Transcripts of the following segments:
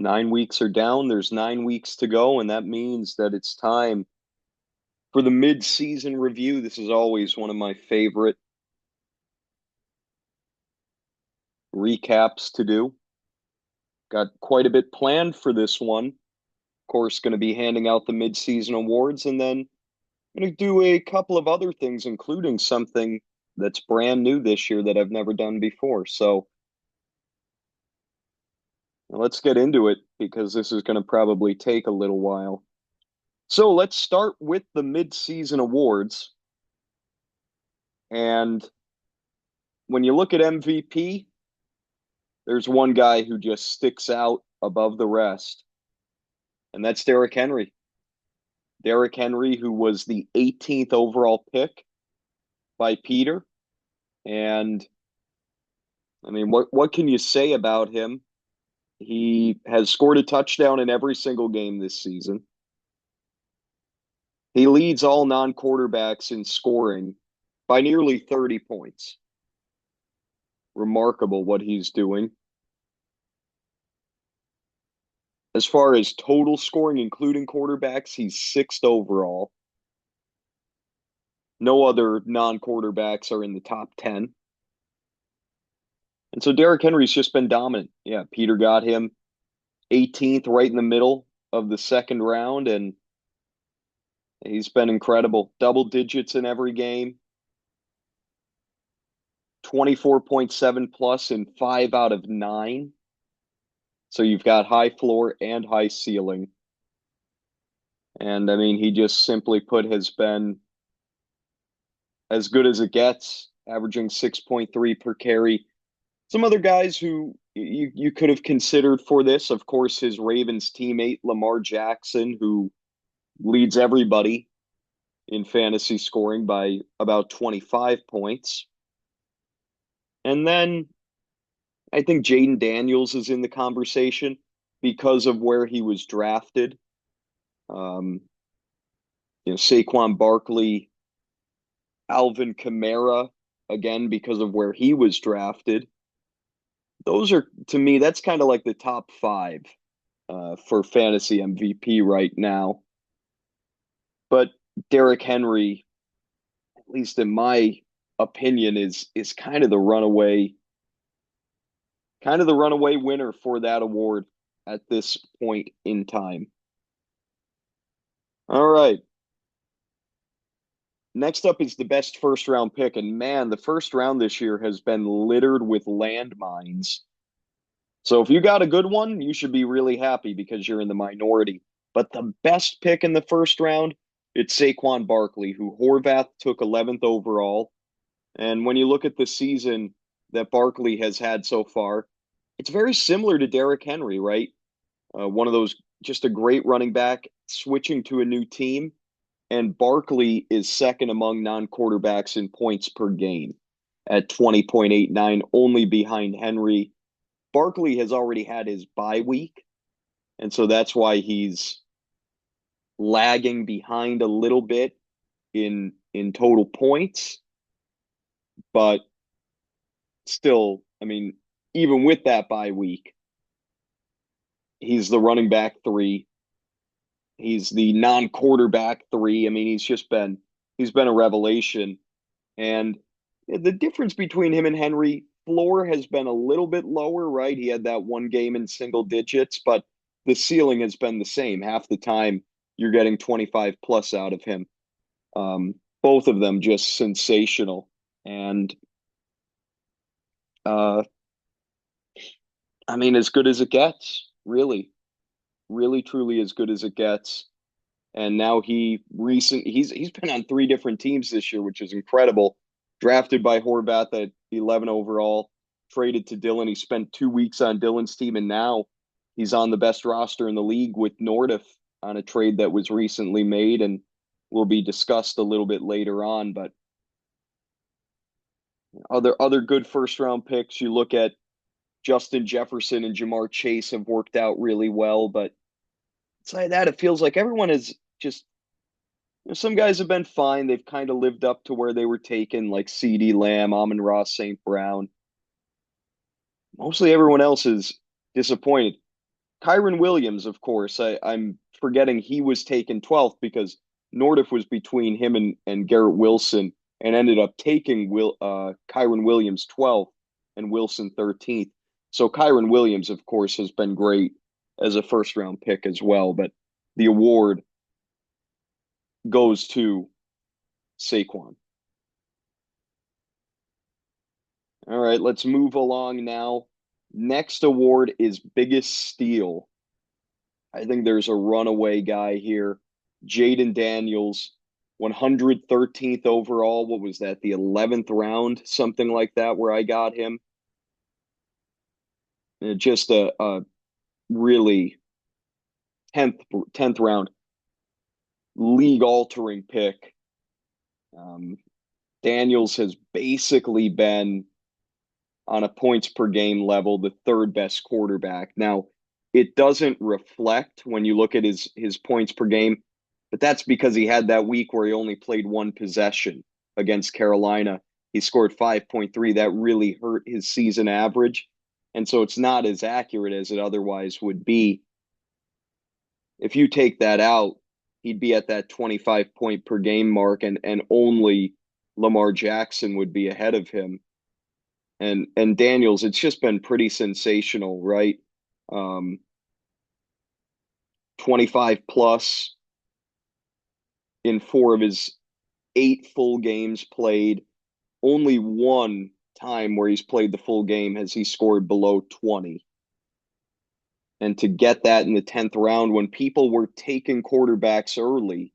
9 weeks are down. There's 9 weeks to go, and that means that it's time for the mid-season review. This is always one of my favorite recaps to do. Got quite a bit planned for this one. Of course, going to be handing out the mid-season awards, and then going to do a couple of other things, including something that's brand new this year that I've never done before. So let's get into it because this is going to probably take a little while. So let's start with the mid-season awards. And when you look at MVP, there's one guy who just sticks out above the rest, and that's Derrick Henry. Derrick Henry, who was the 18th overall pick by Peter. And I mean, what can you say about him? He has scored a touchdown in every single game this season. He leads all non-quarterbacks in scoring by nearly 30 points. Remarkable what he's doing. As far as total scoring, including quarterbacks, he's sixth overall. No other non-quarterbacks are in the top 10. And so Derrick Henry's just been dominant. Yeah, Peter got him 18th right in the middle of the second round, and he's been incredible. Double digits in every game. 24.7 plus in 5 out of 9. So you've got high floor and high ceiling. And I mean, he just simply put has been as good as it gets, averaging 6.3 per carry. Some other guys who you could have considered for this, of course, his Ravens teammate, Lamar Jackson, who leads everybody in fantasy scoring by about 25 points. And then I think Jaden Daniels is in the conversation because of where he was drafted. Saquon Barkley, Alvin Kamara, again, because of where he was drafted. Those are, to me, that's kind of like the top 5 for fantasy MVP right now. But Derrick Henry, at least in my opinion, is kind of the runaway winner for that award at this point in time. All right. Next up is the best first round pick. And man, the first round this year has been littered with landmines. So if you got a good one, you should be really happy because you're in the minority. But the best pick in the first round, it's Saquon Barkley, who Horvath took 11th overall. And when you look at the season that Barkley has had so far, it's very similar to Derrick Henry, right? One of those, just a great running back switching to a new team. And Barkley is second among non-quarterbacks in points per game at 20.89, only behind Henry. Barkley has already had his bye week, and so that's why he's lagging behind a little bit in total points. But still, I mean, even with that bye week, he's the running back 3. He's the non-quarterback 3. I mean, he's been a revelation. And the difference between him and Henry, floor has been a little bit lower, right? He had that one game in single digits, but the ceiling has been the same. Half the time you're getting 25 plus out of him. Both of them just sensational. And I mean, as good as it gets, really. Really, truly as good as it gets. And now he's been on 3 different teams this year, which is incredible. Drafted by Horvath at 11 overall, traded to Dylan. He spent 2 weeks on Dylan's team, and now he's on the best roster in the league with Nothdurft on a trade that was recently made and will be discussed a little bit later on. But other good first round picks, you look at Justin Jefferson and Jamar Chase have worked out really well, but besides that, it feels like everyone is just, some guys have been fine. They've kind of lived up to where they were taken, like CeeDee Lamb, Amon-Ra St. Brown. Mostly everyone else is disappointed. Kyron Williams, of course, I'm forgetting he was taken 12th because Nothdurft was between him and Garrett Wilson and ended up taking Kyron Williams 12th and Wilson 13th. So Kyron Williams, of course, has been great as a first round pick as well, but the award goes to Saquon. All right, let's move along now. Next award is biggest steal. I think there's a runaway guy here. Jaden Daniels, 113th overall. What was that? The 11th round, something like that, where I got him. Just a really 10th round league altering pick. Daniels has basically been on a points per game level the third best quarterback. Now, it doesn't reflect when you look at his points per game, but that's because he had that week where he only played one possession against Carolina. He scored 5.3. That really hurt his season average. And so it's not as accurate as it otherwise would be. If you take that out, he'd be at that 25 point per game mark, and only Lamar Jackson would be ahead of him. And Daniels, it's just been pretty sensational, right? 25 plus in 4 of his 8 full games played. Only one time where he's played the full game has he scored below 20. And to get that in the 10th round when people were taking quarterbacks early,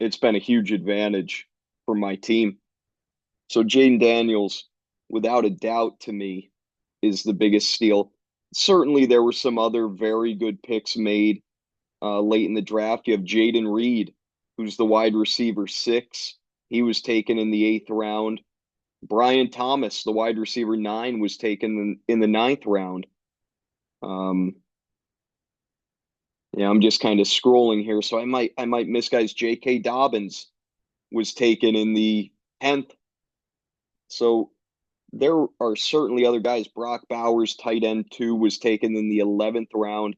it's been a huge advantage for my team. So Jaden Daniels, without a doubt to me, is the biggest steal. Certainly, there were some other very good picks made late in the draft. You have Jaden Reed, who's the wide receiver 6. He was taken in the 8th round. Brian Thomas, the wide receiver 9, was taken in the 9th round. Yeah, I'm just kind of scrolling here, so I might miss guys. J.K. Dobbins was taken in the 10th. So there are certainly other guys. Brock Bowers, tight end 2, was taken in the 11th round.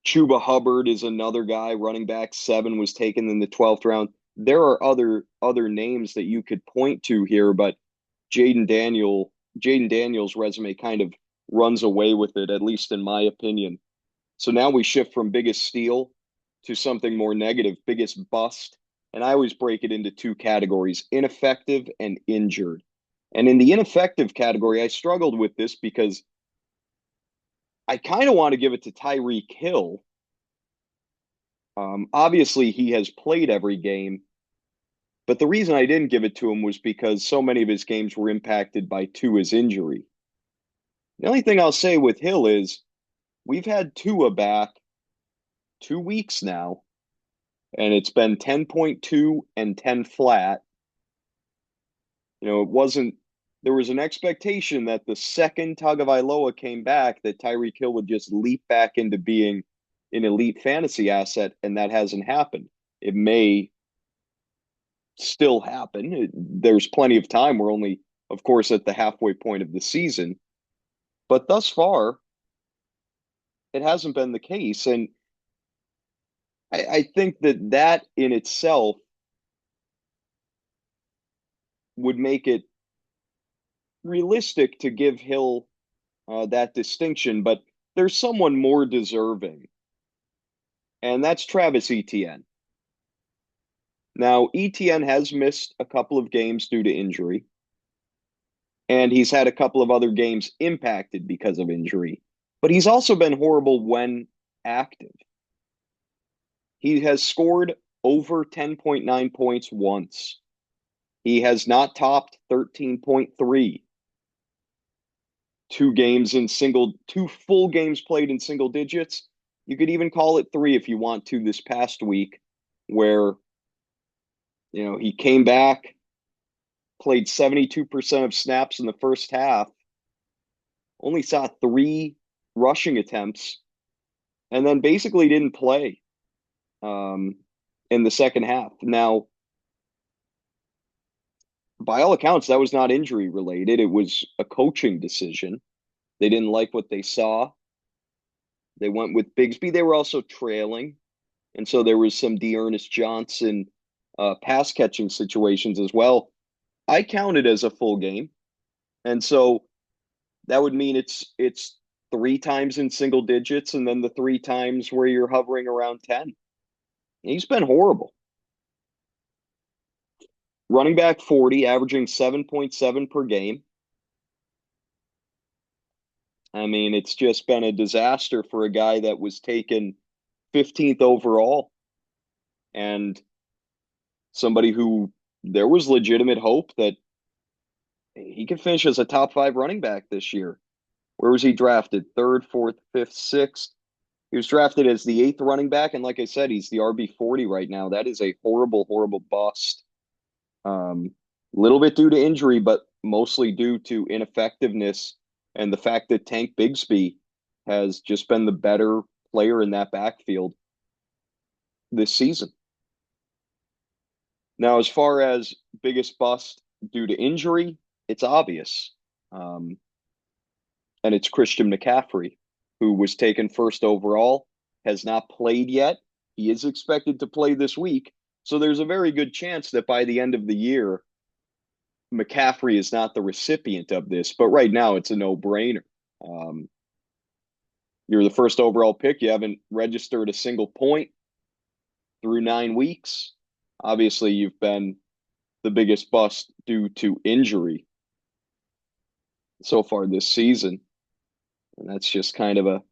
Chuba Hubbard is another guy. Running back 7 was taken in the 12th round. There are other names that you could point to here, but Jaden Daniels' resume kind of runs away with it, at least in my opinion. So now we shift from biggest steal to something more negative, biggest bust. And I always break it into 2 categories, ineffective and injured. And in the ineffective category, I struggled with this because I kind of want to give it to Tyreek Hill. Obviously, he has played every game, but the reason I didn't give it to him was because so many of his games were impacted by Tua's injury. The only thing I'll say with Hill is we've had Tua back 2 weeks now, and it's been 10.2 and 10 flat. There was an expectation that the second Tagovailoa came back, that Tyreek Hill would just leap back into being an elite fantasy asset, and that hasn't happened. It may still happen. There's plenty of time. We're only, of course, at the halfway point of the season. But thus far, it hasn't been the case. And I think that in itself would make it realistic to give Hill that distinction. But there's someone more deserving, and that's Travis Etienne. Now, Etienne has missed a couple of games due to injury, and he's had a couple of other games impacted because of injury, but he's also been horrible when active. He has scored over 10.9 points once. He has not topped 13.3. 2 full games played in single digits. You could even call it 3 if you want to this past week, where he came back, played 72% of snaps in the first half, only saw 3 rushing attempts, and then basically didn't play in the second half. Now, by all accounts, that was not injury related. It was a coaching decision. They didn't like what they saw. They went with Bigsby. They were also trailing. And so there was some Dearness Johnson pass catching situations as well. I count it as a full game. And so that would mean it's three times in single digits and then the three times where you're hovering around 10. He's been horrible. Running back 40, averaging 7.7 per game. I mean, it's just been a disaster for a guy that was taken 15th overall and somebody who there was legitimate hope that he could finish as a top five running back this year. Where was he drafted? Third, fourth, fifth, sixth. He was drafted as the eighth running back. And like I said, he's the RB40 right now. That is a horrible, horrible bust. Little bit due to injury, but mostly due to ineffectiveness and the fact that Tank Bigsby has just been the better player in that backfield this season. Now, as far as biggest bust due to injury, it's obvious. And it's Christian McCaffrey, who was taken first overall, has not played yet. He is expected to play this week. So there's a very good chance that by the end of the year, McCaffrey is not the recipient of this. But right now, it's a no-brainer. You're the first overall pick. You haven't registered a single point through 9 weeks. Obviously, you've been the biggest bust due to injury so far this season. And that's just kind of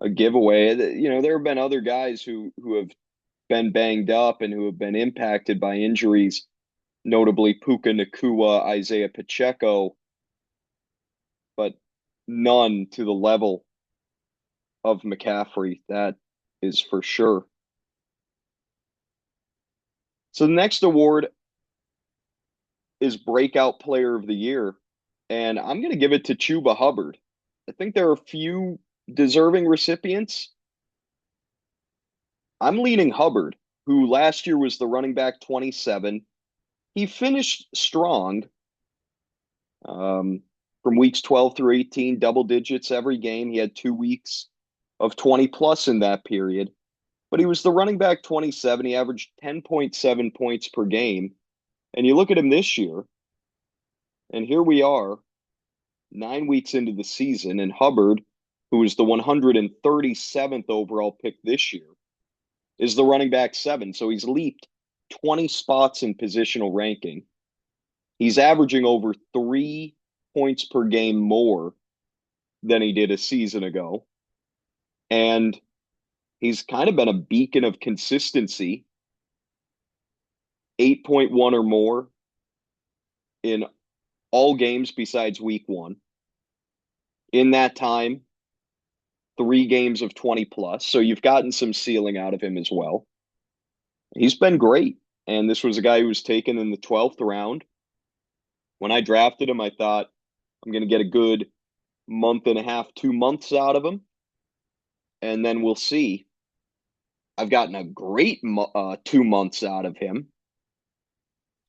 a giveaway. There have been other guys who have been banged up and who have been impacted by injuries, notably Puka Nacua, Isaiah Pacheco, but none to the level of McCaffrey. That is for sure. So the next award is Breakout Player of the Year, and I'm going to give it to Chuba Hubbard. I think there are a few deserving recipients. I'm leaning Hubbard, who last year was the running back 27. He finished strong from weeks 12 through 18, double digits every game. He had 2 weeks of 20 plus in that period. But he was the running back 27. He averaged 10.7 points per game. And you look at him this year, and here we are, 9 weeks into the season, and Hubbard, who was the 137th overall pick this year, is the running back 7. So he's leaped 20 spots in positional ranking. He's averaging over 3 points per game more than he did a season ago. And he's kind of been a beacon of consistency, 8.1 or more in all games besides week 1. In that time, 3 games of 20 plus. So you've gotten some ceiling out of him as well. He's been great. And this was a guy who was taken in the 12th round. When I drafted him, I thought I'm going to get a good month and a half, 2 months out of him. And then we'll see. I've gotten a great 2 months out of him.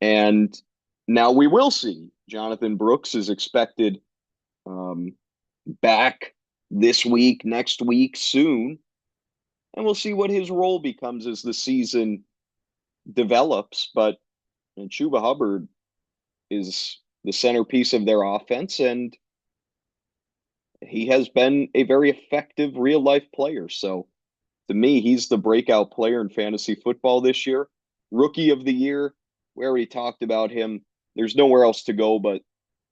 And now we will see. Jonathan Brooks is expected back this week, next week, soon. And we'll see what his role becomes as the season develops. But Chuba Hubbard is the centerpiece of their offense, and he has been a very effective real-life player. So to me, he's the breakout player in fantasy football this year. Rookie of the year, we already talked about him. There's nowhere else to go but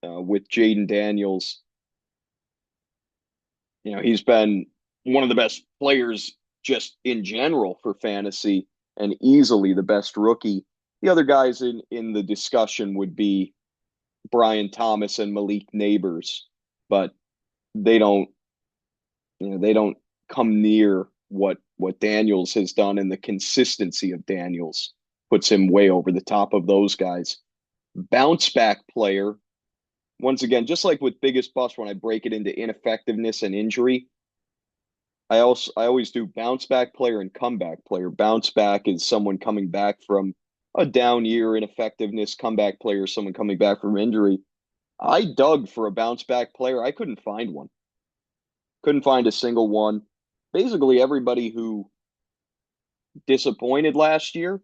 with Jaden Daniels. He's been one of the best players just in general for fantasy and easily the best rookie. The other guys in the discussion would be Brian Thomas and Malik Neighbors, but they don't come near what Daniels has done, and the consistency of Daniels puts him way over the top of those guys. Bounce back player, once again, just like with biggest bust, when I break it into ineffectiveness and injury, I always do bounce back player and comeback player. Bounce back is someone coming back from a down year ineffectiveness. Comeback player is someone coming back from injury. I dug for a bounce back player. I couldn't find one. Couldn't find a single one. Basically, everybody who disappointed last year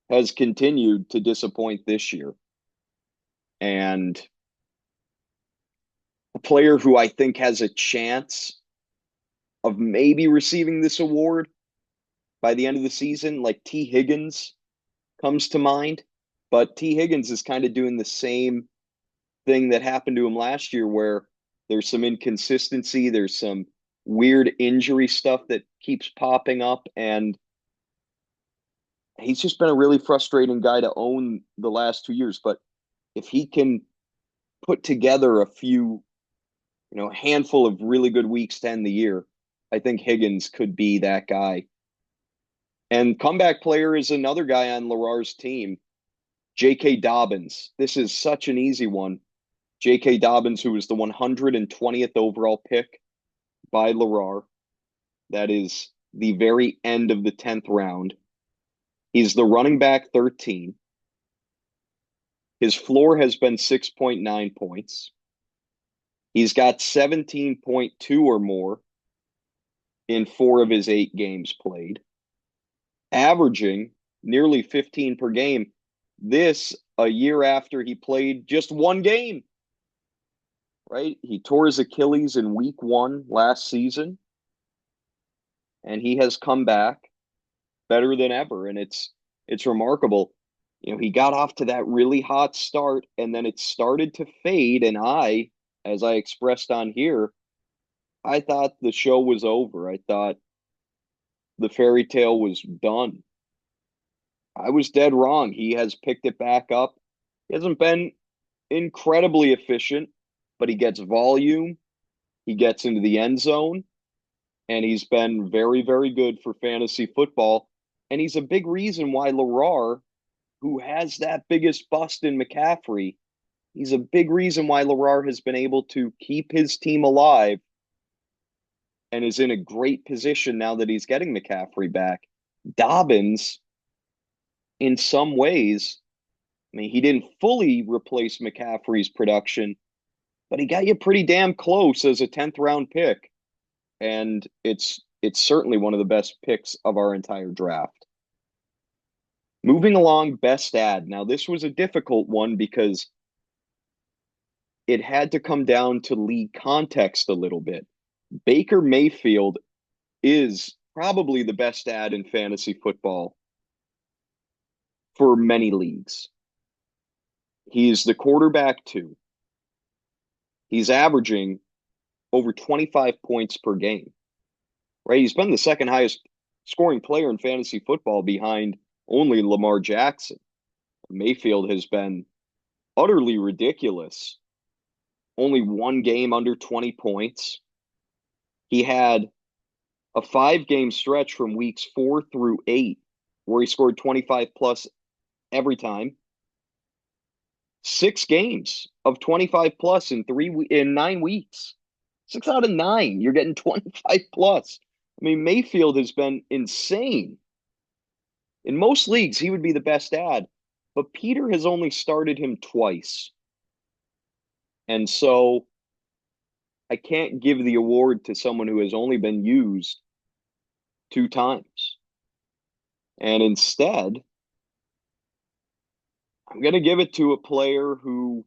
has continued to disappoint this year. And a player who I think has a chance of maybe receiving this award by the end of the season, like T. Higgins comes to mind. But T. Higgins is kind of doing the same thing that happened to him last year, where there's some inconsistency, there's some weird injury stuff that keeps popping up, and he's just been a really frustrating guy to own the last 2 years. But if he can put together a few, a handful of really good weeks to end the year, I think Higgins could be that guy. And comeback player is another guy on Larar's team, J.K. Dobbins. This is such an easy one. J.K. Dobbins, who was the 120th overall pick by Larar. That is the very end of the 10th round. He's the running back 13. His floor has been 6.9 points. He's got 17.2 or more in 4 of his 8 games played, averaging nearly 15 per game. This a year after he played just 1 game, right? He tore his Achilles in week 1 last season, and he has come back better than ever. And it's remarkable. He got off to that really hot start, and then it started to fade. And as I expressed on here, I thought the show was over. I thought the fairy tale was done. I was dead wrong. He has picked it back up. He hasn't been incredibly efficient, but he gets volume. He gets into the end zone, and he's been very, very good for fantasy football. And he's a big reason why Larar, who has that biggest bust in McCaffrey, he's a big reason why Larar has been able to keep his team alive and is in a great position now that he's getting McCaffrey back. Dobbins, in some ways, I mean, he didn't fully replace McCaffrey's production, but he got you pretty damn close as a 10th round pick. And it's certainly one of the best picks of our entire draft. Moving along, best ad. Now, this was a difficult one because it had to come down to league context a little bit. Baker Mayfield is probably the best ad in fantasy football for many leagues. He's the quarterback 2. He's averaging over 25 points per game, right? He's been the second highest scoring player in fantasy football behind only Lamar Jackson. Mayfield has been utterly ridiculous. Only 1 game under 20 points. He had a 5-game stretch from weeks 4 through 8 where he scored 25 plus every time. 6 games of 25 plus in 9 weeks. 6 out of 9, you're getting 25 plus. I mean, Mayfield has been insane. In most leagues, he would be the best ad, but Peter has only started him twice. And so I can't give the award to someone who has only been used 2 times. And instead, I'm going to give it to a player who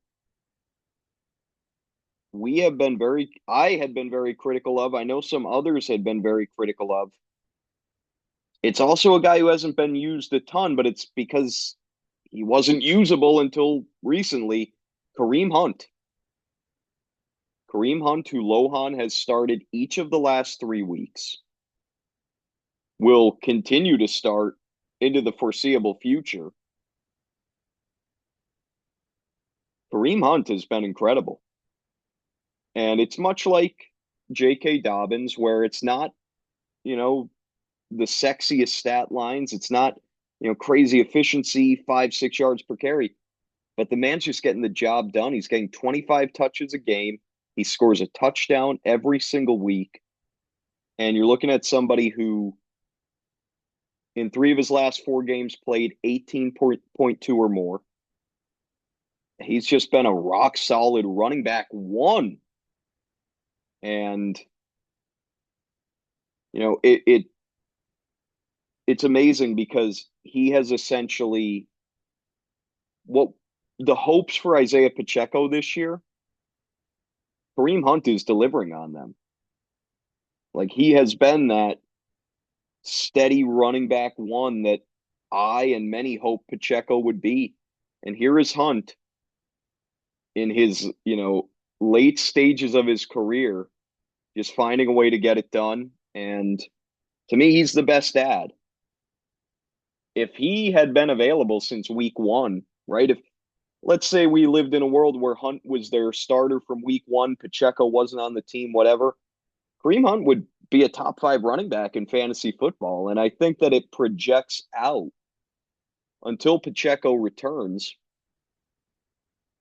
I had been very critical of. I know some others had been very critical of. It's also a guy who hasn't been used a ton, but it's because he wasn't usable until recently. Kareem Hunt. Kareem Hunt, who Lohan has started each of the last 3 weeks, will continue to start into the foreseeable future. Kareem Hunt has been incredible. And it's much like J.K. Dobbins, where it's not, the sexiest stat lines. It's not, crazy efficiency, 5-6 yards per carry. But the man's just getting the job done. He's getting 25 touches a game. He scores a touchdown every single week. And you're looking at somebody who, in 3 of his last 4 games, played 18.2 or more. He's just been a rock solid running back 1. And it's amazing because he has essentially what the hopes for Isaiah Pacheco this year, Kareem Hunt is delivering on them. Like he has been that steady running back one that I and many hoped Pacheco would be. And here is Hunt in his, late stages of his career, just finding a way to get it done. And to me, he's the best ad. If he had been available since week one, right? If let's say we lived in a world where Hunt was their starter from week one, Pacheco wasn't on the team, whatever, Kareem Hunt would be a top five running back in fantasy football. And I think that it projects out until Pacheco returns.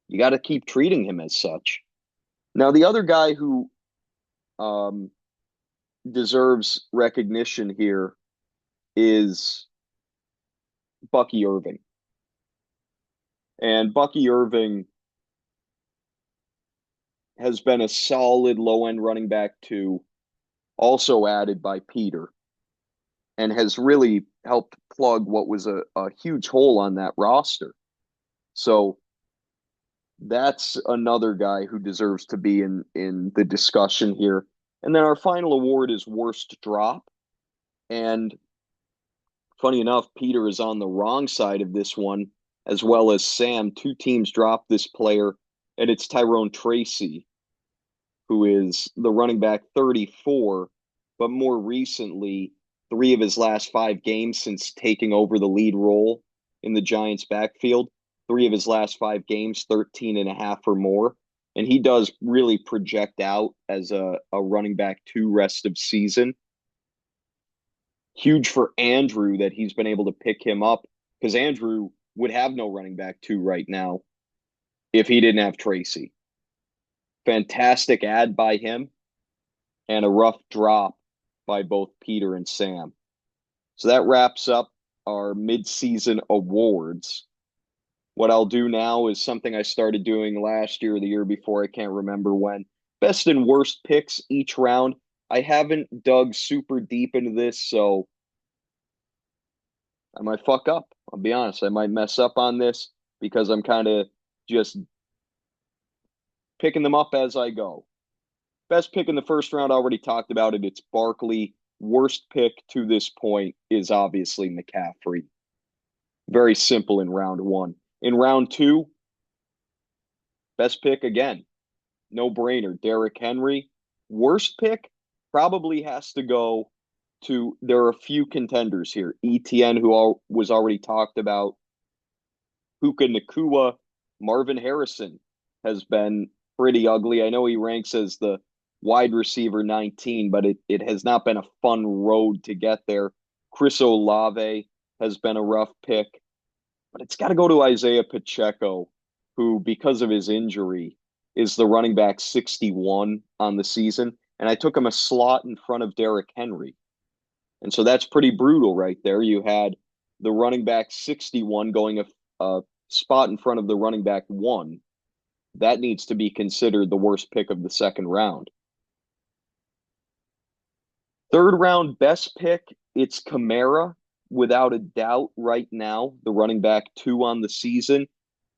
You got to keep treating him as such. Now, the other guy who um, deserves recognition here is Bucky Irving. And Bucky Irving has been a solid low end running back too, also added by Peter, and has really helped plug what was a huge hole on that roster. So that's another guy who deserves to be in the discussion here. And then our final award is worst drop. And funny enough, Peter is on the wrong side of this one, as well as Sam. Two teams dropped this player, and it's Tyrone Tracy, who is the running back 34, but more recently, three of his last five games since taking over the lead role in the Giants' backfield, three of his last five games, 13 and a half or more. And he does really project out as a running back two rest of season. Huge for Andrew that he's been able to pick him up because Andrew would have no running back two right now if he didn't have Tracy. Fantastic ad by him and a rough drop by both Peter and Sam. So that wraps up our midseason awards. What I'll do now is something I started doing last year, the year before, I can't remember when. Best and worst picks each round. I haven't dug super deep into this, so I might fuck up. I'll be honest. I might mess up on this because I'm kind of just picking them up as I go. Best pick in the first round, I already talked about it. It's Barkley. Worst pick to this point is obviously McCaffrey. Very simple in round one. In round two, best pick again. No brainer. Derrick Henry. Worst pick probably has to go to, there are a few contenders here. ETN, who was already talked about. Puka Nacua. Marvin Harrison has been pretty ugly. I know he ranks as the wide receiver 19, but it has not been a fun road to get there. Chris Olave has been a rough pick, but it's got to go to Isaiah Pacheco, who, because of his injury, is the running back 61 on the season. And I took him a slot in front of Derrick Henry. And so that's pretty brutal right there. You had the running back 61 going a spot in front of the running back one. That needs to be considered the worst pick of the second round. Third round best pick, it's Kamara, without a doubt right now, the running back two on the season.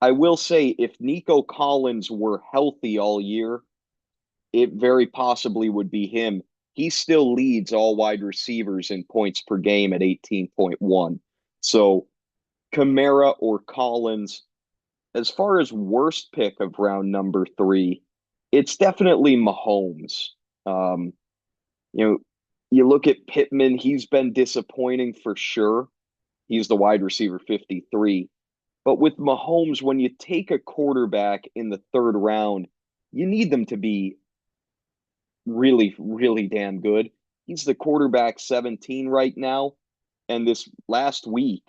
I will say if Nico Collins were healthy all year, it very possibly would be him. He still leads all wide receivers in points per game at 18.1. So Kamara or Collins. As far as worst pick of round number three, it's definitely Mahomes. Um, you know, you look at Pittman, he's been disappointing for sure. He's the wide receiver 53. But with Mahomes, when you take a quarterback in the third round, you need them to be really, really damn good. He's the quarterback 17 right now. And this last week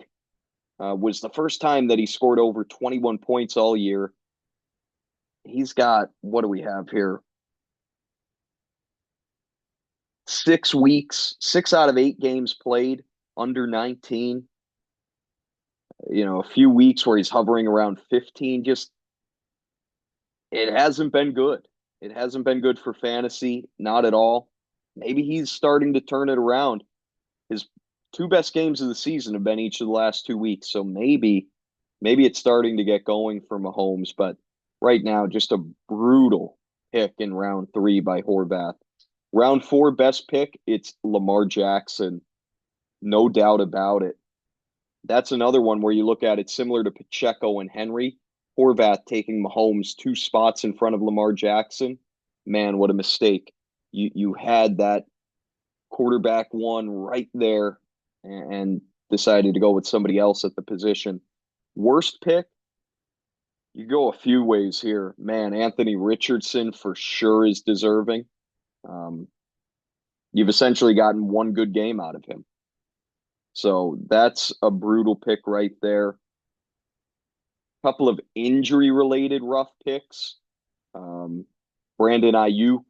was the first time that he scored over 21 points all year. He's got, what do we have here? 6 weeks, 6 out of 8 games played, under 19. A few weeks where he's hovering around 15. Just, it hasn't been good. It hasn't been good for fantasy, not at all. maybe he's starting to turn it around. His two best games of the season have been each of the last 2 weeks. So maybe it's starting to get going for Mahomes. But right now, just a brutal pick in round 3 by Horvath. Round 4, best pick, it's Lamar Jackson. No doubt about it. That's another one where you look at it similar to Pacheco and Henry. Horvath taking Mahomes 2 spots in front of Lamar Jackson. Man, what a mistake. You had that quarterback one right there and decided to go with somebody else at the position. Worst pick, you go a few ways here. Man, Anthony Richardson for sure is deserving. Um, you've essentially gotten one good game out of him. So that's a brutal pick right there. Couple of injury related rough picks. Brandon Ayuk.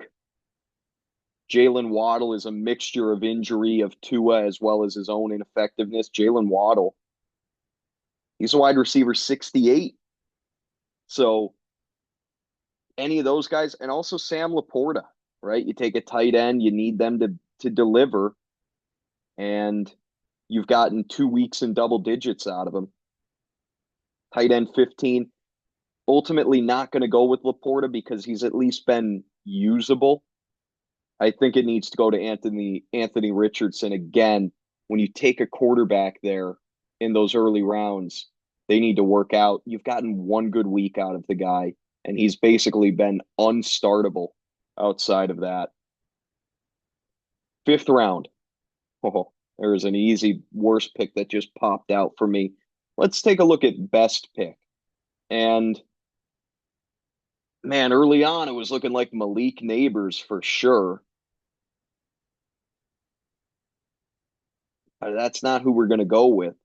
Jalen Waddle is a mixture of injury of Tua as well as his own ineffectiveness. Jalen Waddle, he's a wide receiver 68. So any of those guys, and also Sam Laporta, right? You take a tight end, you need them to deliver, and you've gotten 2 weeks in double digits out of them. Tight end 15. Ultimately not going to go with Laporta because he's at least been usable. I think it needs to go to Anthony Richardson again. When you take a quarterback there in those early rounds, they need to work out. You've gotten one good week out of the guy, and he's basically been unstartable outside of that. 5th round. Oh, there's an easy worst pick that just popped out for me. Let's take a look at best pick. And man, early on, it was looking like Malik Neighbors for sure. That's not who we're going to go with.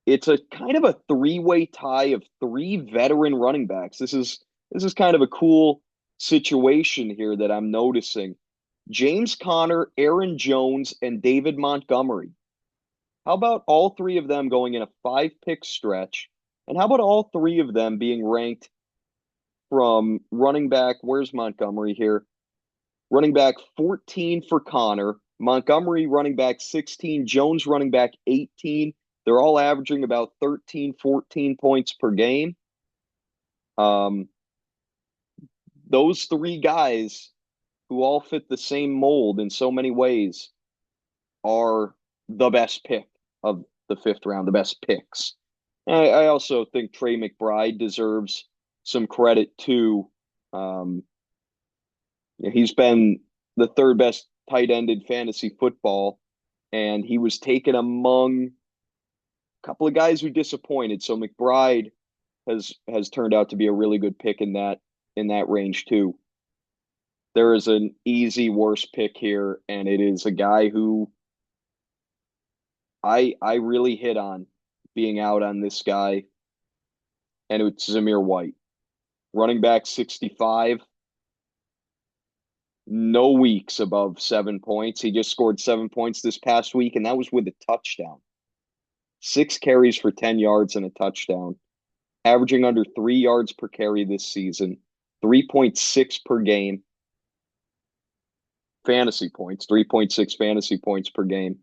It's a kind of a 3-way tie of 3 veteran running backs. This is kind of a cool situation here that I'm noticing. James Conner, Aaron Jones, and David Montgomery. How about all 3 of them going in a 5-pick stretch? And how about all 3 of them being ranked from running back? Where's Montgomery here? Running back 14 for Conner, Montgomery running back 16, Jones running back 18. They're all averaging about 13, 14 points per game. Those 3 guys who all fit the same mold in so many ways are the best pick of the 5th round, the best picks. I also think Trey McBride deserves some credit too. He's been the 3rd best tight end in fantasy football, and he was taken among a couple of guys who disappointed. So McBride has turned out to be a really good pick in that range too. There is an easy worst pick here, and it is a guy who I really hit on being out on this guy, and it's Zamir White. Running back 65. No weeks above 7 points. He just scored 7 points this past week, and that was with a touchdown. 6 carries for 10 yards and a touchdown. Averaging under 3 yards per carry this season. 3.6 per game. Fantasy points. 3.6 fantasy points per game.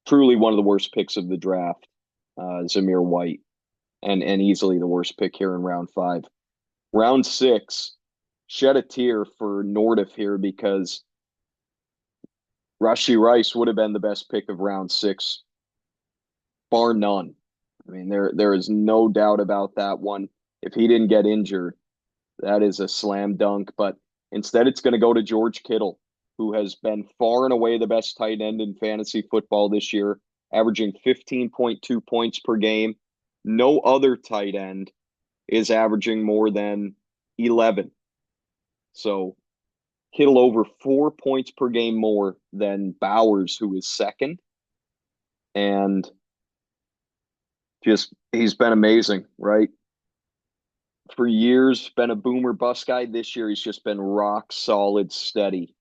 Truly one of the worst picks of the draft, Zamir White. And easily the worst pick here in round 5. Round 6, shed a tear for Nothdurft here because Rashee Rice would have been the best pick of round 6, bar none. I mean, there is no doubt about that one. If he didn't get injured, that is a slam dunk. But instead, it's going to go to George Kittle, who has been far and away the best tight end in fantasy football this year, averaging 15.2 points per game. No other tight end is averaging more than 11. So Kittle over 4 points per game more than Bowers, who is second. And just, he's been amazing, right? For years, been a boomer bust guy. This year, he's just been rock solid, steady.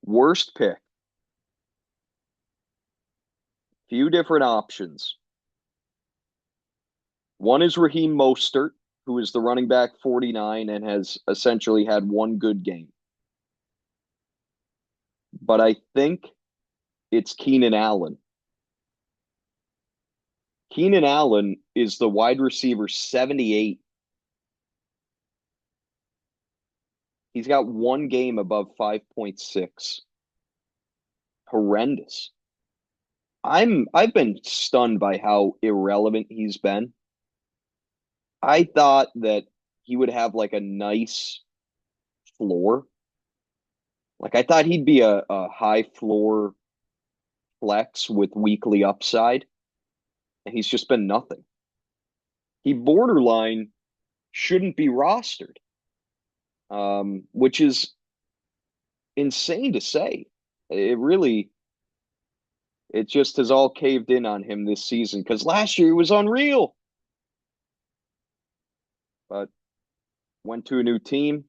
Worst pick. Few different options. One is Raheem Mostert, who is the running back 49 and has essentially had one good game. but I think it's Keenan Allen. Keenan Allen is the wide receiver 78. He's got one game above 5.6. Horrendous. I've been stunned by how irrelevant he's been. I thought that he would have like a nice floor. Like I thought he'd be a high floor flex with weekly upside, and he's just been nothing. He borderline shouldn't be rostered, which is insane to say. It really, it just has all caved in on him this season because last year he was unreal, but went to a new team.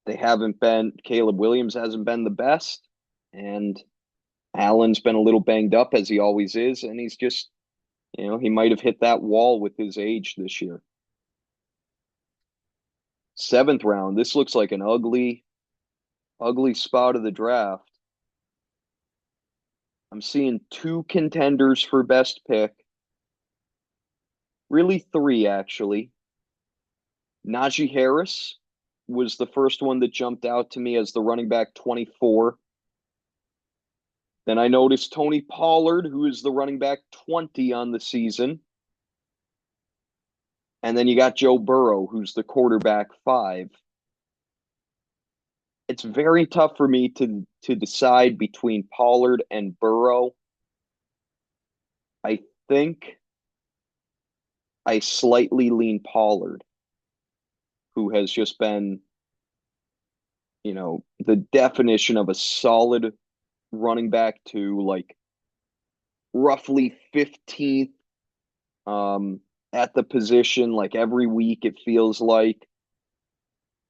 They haven't been, Caleb Williams hasn't been the best, and Allen's been a little banged up as he always is, and he's just, he might have hit that wall with his age this year. Seventh round, this looks like an ugly, ugly spot of the draft. I'm seeing two contenders for best pick. Really three, actually. Najee Harris was the first one that jumped out to me as the running back 24. Then I noticed Tony Pollard, who is the running back 20 on the season. And then you got Joe Burrow, who's the quarterback 5. It's very tough for me to decide between Pollard and Burrow. I think I slightly lean Pollard, who has just been, the definition of a solid running back to like roughly 15th at the position. Like every week, it feels like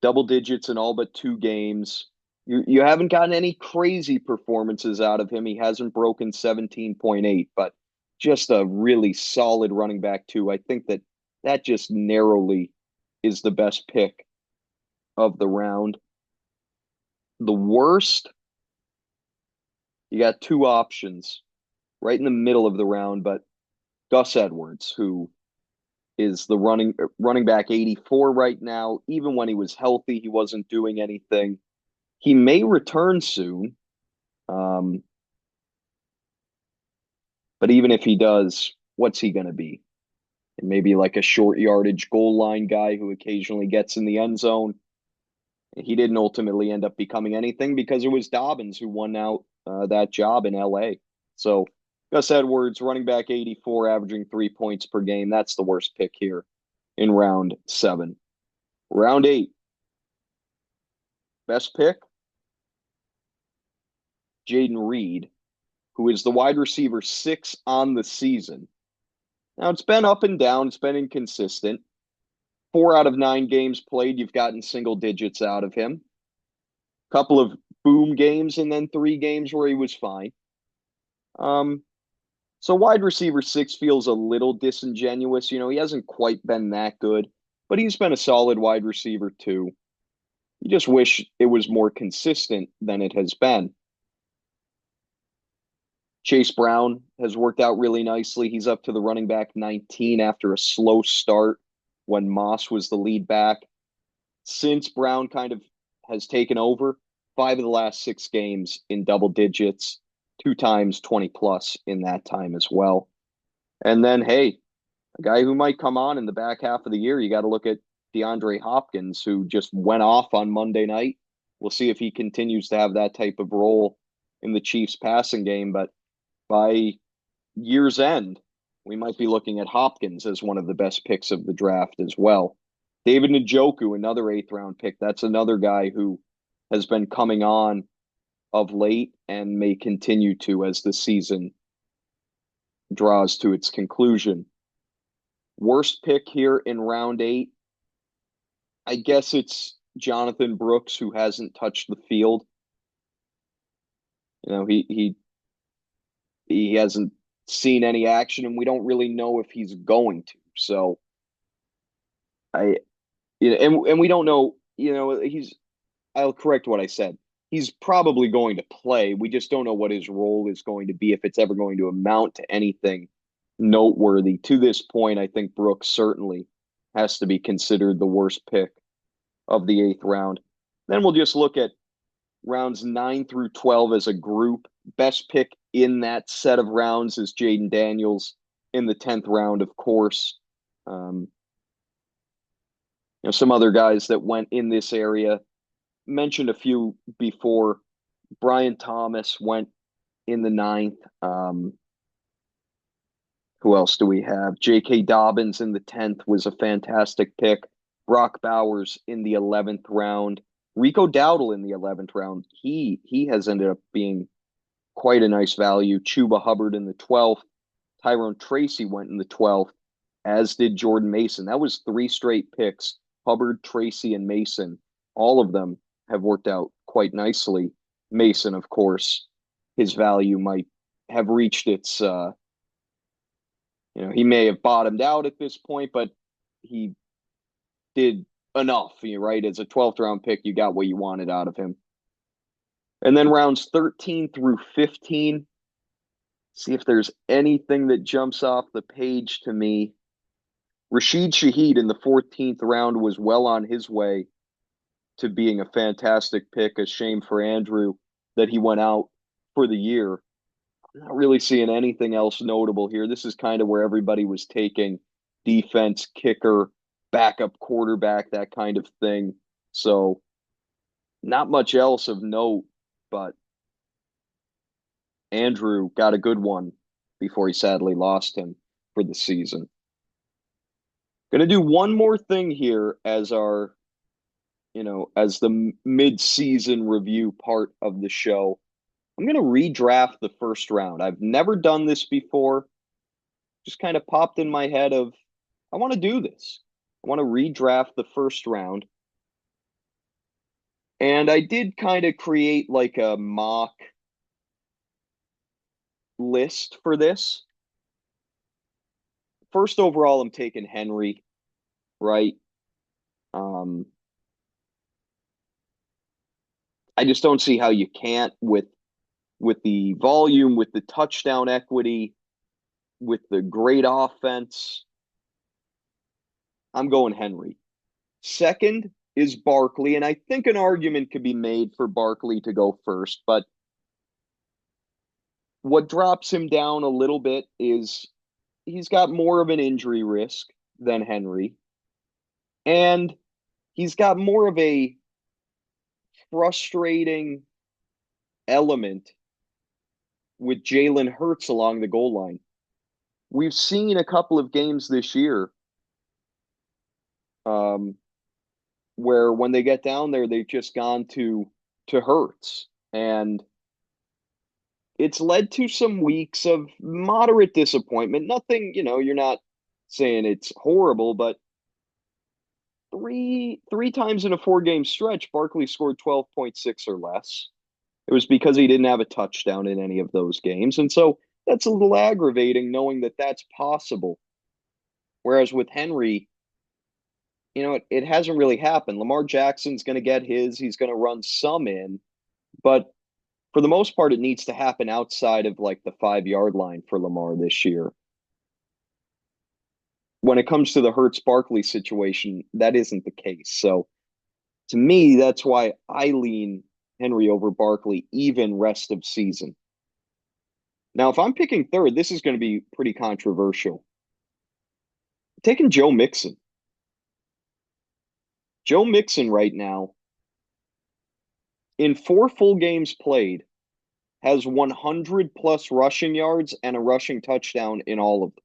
double digits in all but 2 games. You haven't gotten any crazy performances out of him. He hasn't broken 17.8, but just a really solid running back too. I think that just narrowly is the best pick of the round. The worst, you got two options right in the middle of the round, but Gus Edwards, who is the running back 84 right now. Even when he was healthy, he wasn't doing anything. He may return soon. But even if he does, what's he going to be? And maybe like a short yardage goal line guy who occasionally gets in the end zone. He didn't ultimately end up becoming anything because it was Dobbins who won out that job in LA. So Gus Edwards, running back 84, averaging 3 points per game. That's the worst pick here in round 7. Round 8, best pick, Jaden Reed, who is the wide receiver 6 on the season. Now, it's been up and down. It's been inconsistent. 4 out of 9 games played, you've gotten single digits out of him. Couple of boom games and then 3 games where he was fine. So wide receiver 6 feels a little disingenuous. He hasn't quite been that good, but he's been a solid wide receiver too. You just wish it was more consistent than it has been. Chase Brown has worked out really nicely. He's up to the running back 19 after a slow start when Moss was the lead back. Since Brown kind of has taken over, 5 of the last 6 games in double digits, 2 times 20 plus in that time as well. And then, hey, a guy who might come on in the back half of the year, you got to look at DeAndre Hopkins, who just went off on Monday night. We'll see if he continues to have that type of role in the Chiefs passing game. But by year's end, we might be looking at Hopkins as one of the best picks of the draft as well. David Njoku, another 8th round pick. That's another guy who has been coming on of late and may continue to as the season draws to its conclusion. Worst pick here in round 8, I guess it's Jonathan Brooks, who hasn't touched the field. He hasn't seen any action, and we don't really know if he's going to. So and we don't know. I'll correct what I said. he's probably going to play. We just don't know what his role is going to be, if it's ever going to amount to anything noteworthy. To this point, I think Brooks certainly has to be considered the worst pick of the eighth round. Then we'll just look at rounds 9 through 12 as a group. Best pick in that set of rounds is Jaden Daniels in the 10th round, of course. Some other guys that went in this area, mentioned a few before. Brian Thomas went in the 9th. Who else do we have? J.K. Dobbins in the 10th was a fantastic pick. Brock Bowers in the 11th round. Rico Dowdle in the 11th round. He has ended up being quite a nice value. Chuba Hubbard in the 12th. Tyrone Tracy went in the 12th, as did Jordan Mason. That was 3 straight picks. Hubbard, Tracy, and Mason. All of them have worked out quite nicely. Mason, of course, his value might have reached its, he may have bottomed out at this point, but he did enough, right? As a 12th round pick, you got what you wanted out of him. And then rounds 13 through 15, see if there's anything that jumps off the page to me. Rashid Shaheed in the 14th round was well on his way to being a fantastic pick. A shame for Andrew that he went out for the year. I'm not really seeing anything else notable here. This is kind of where everybody was taking defense, kicker, backup quarterback, that kind of thing. So not much else of note, but Andrew got a good one before he sadly lost him for the season. Going to do one more thing here as our, as the mid-season review part of the show. I'm going to redraft the first round. I've never done this before. Just kind of popped in my head of, I want to do this. I want to redraft the first round. And I did kind of create like a mock list for this. First overall, I'm taking Henry, right? I just don't see how you can't with the volume, with the touchdown equity, with the great offense. I'm going Henry. Second is Barkley, and I think an argument could be made for Barkley to go first, but what drops him down a little bit is he's got more of an injury risk than Henry, and he's got more of a frustrating element with Jalen Hurts along the goal line. We've seen a couple of games this year where when they get down there, they've just gone to Hurts. And it's led to some weeks of moderate disappointment. Nothing, you're not saying it's horrible, but three times in a 4-game stretch, Barkley scored 12.6 or less. It was because he didn't have a touchdown in any of those games. And so that's a little aggravating knowing that that's possible. Whereas with Henry, it hasn't really happened. Lamar Jackson's going to get his. He's going to run some in. But for the most part, it needs to happen outside of like the 5-yard line for Lamar this year. When it comes to the Hurts-Barkley situation, that isn't the case. So to me, that's why I lean Henry over Barkley, even rest of season. Now, if I'm picking third, this is going to be pretty controversial. I'm taking Joe Mixon. Joe Mixon right now, in 4 full games played, has 100 plus rushing yards and a rushing touchdown in all of them.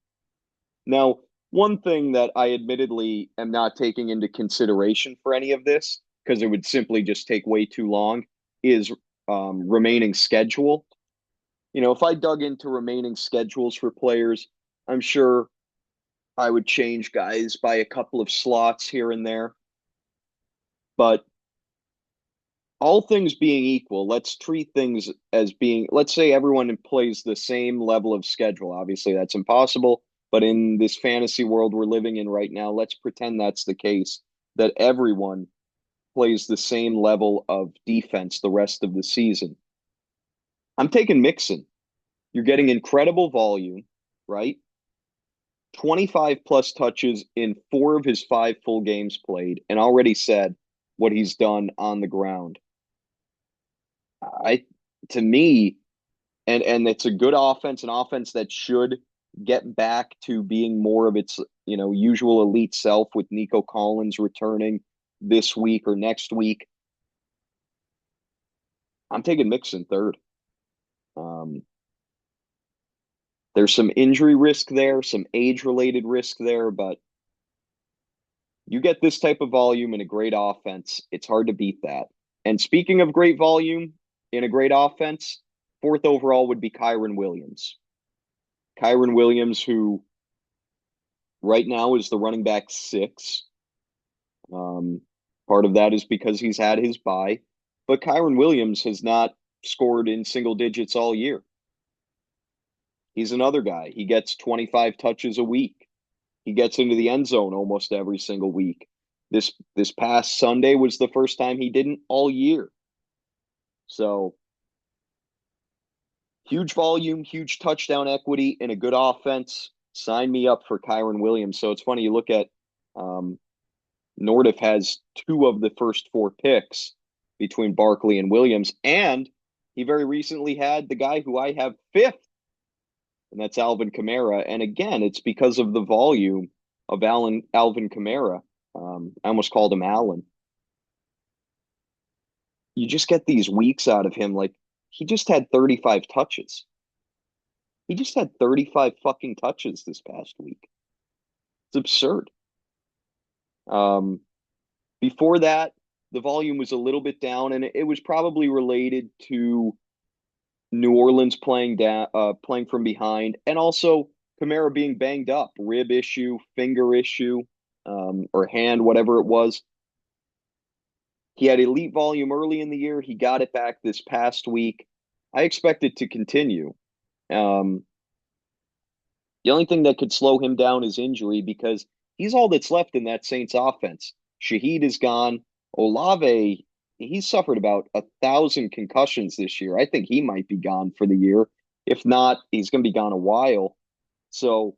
Now, one thing that I admittedly am not taking into consideration for any of this, because it would simply just take way too long, is remaining schedule. If I dug into remaining schedules for players, I'm sure I would change guys by a couple of slots here and there. But all things being equal, let's treat things as being, let's say everyone plays the same level of schedule. Obviously, that's impossible. But in this fantasy world we're living in right now, let's pretend that's the case, that everyone plays the same level of defense the rest of the season. I'm taking Mixon. You're getting incredible volume, right? 25 plus touches in 4 of his 5 full games played, and already said what he's done on the ground. I, to me, and it's a good offense, an offense that should get back to being more of its, usual elite self with Nico Collins returning this week or next week. I'm taking Mixon third. There's some injury risk there, some age-related risk there, but you get this type of volume in a great offense, it's hard to beat that. And speaking of great volume in a great offense, fourth overall would be Kyren Williams. Kyren Williams, who right now is the running back 6. Part of that is because he's had his bye, but Kyren Williams has not scored in single digits all year. He's another guy. He gets 25 touches a week. He gets into the end zone almost every single week. This past Sunday was the first time he didn't all year. So huge volume, huge touchdown equity, and a good offense. Sign me up for Kyren Williams. So it's funny, you look at Nothdurft has 2 of the first 4 picks between Barkley and Williams, and he very recently had the guy who I have 5th, and that's Alvin Kamara. And again, it's because of the volume of Alvin Kamara. I almost called him Allen. You just get these weeks out of him. Like, he just had 35 touches. He just had 35 fucking touches this past week. It's absurd. Before that, the volume was a little bit down, and it was probably related to New Orleans playing from behind, and also Kamara being banged up, rib issue, finger issue, or hand, whatever it was. He had elite volume early in the year. He got it back this past week. I expect it to continue. The only thing that could slow him down is injury, because he's all that's left in that Saints offense. Shaheed is gone. Olave, he's suffered about 1,000 concussions this year. I think he might be gone for the year. If not, he's going to be gone a while. So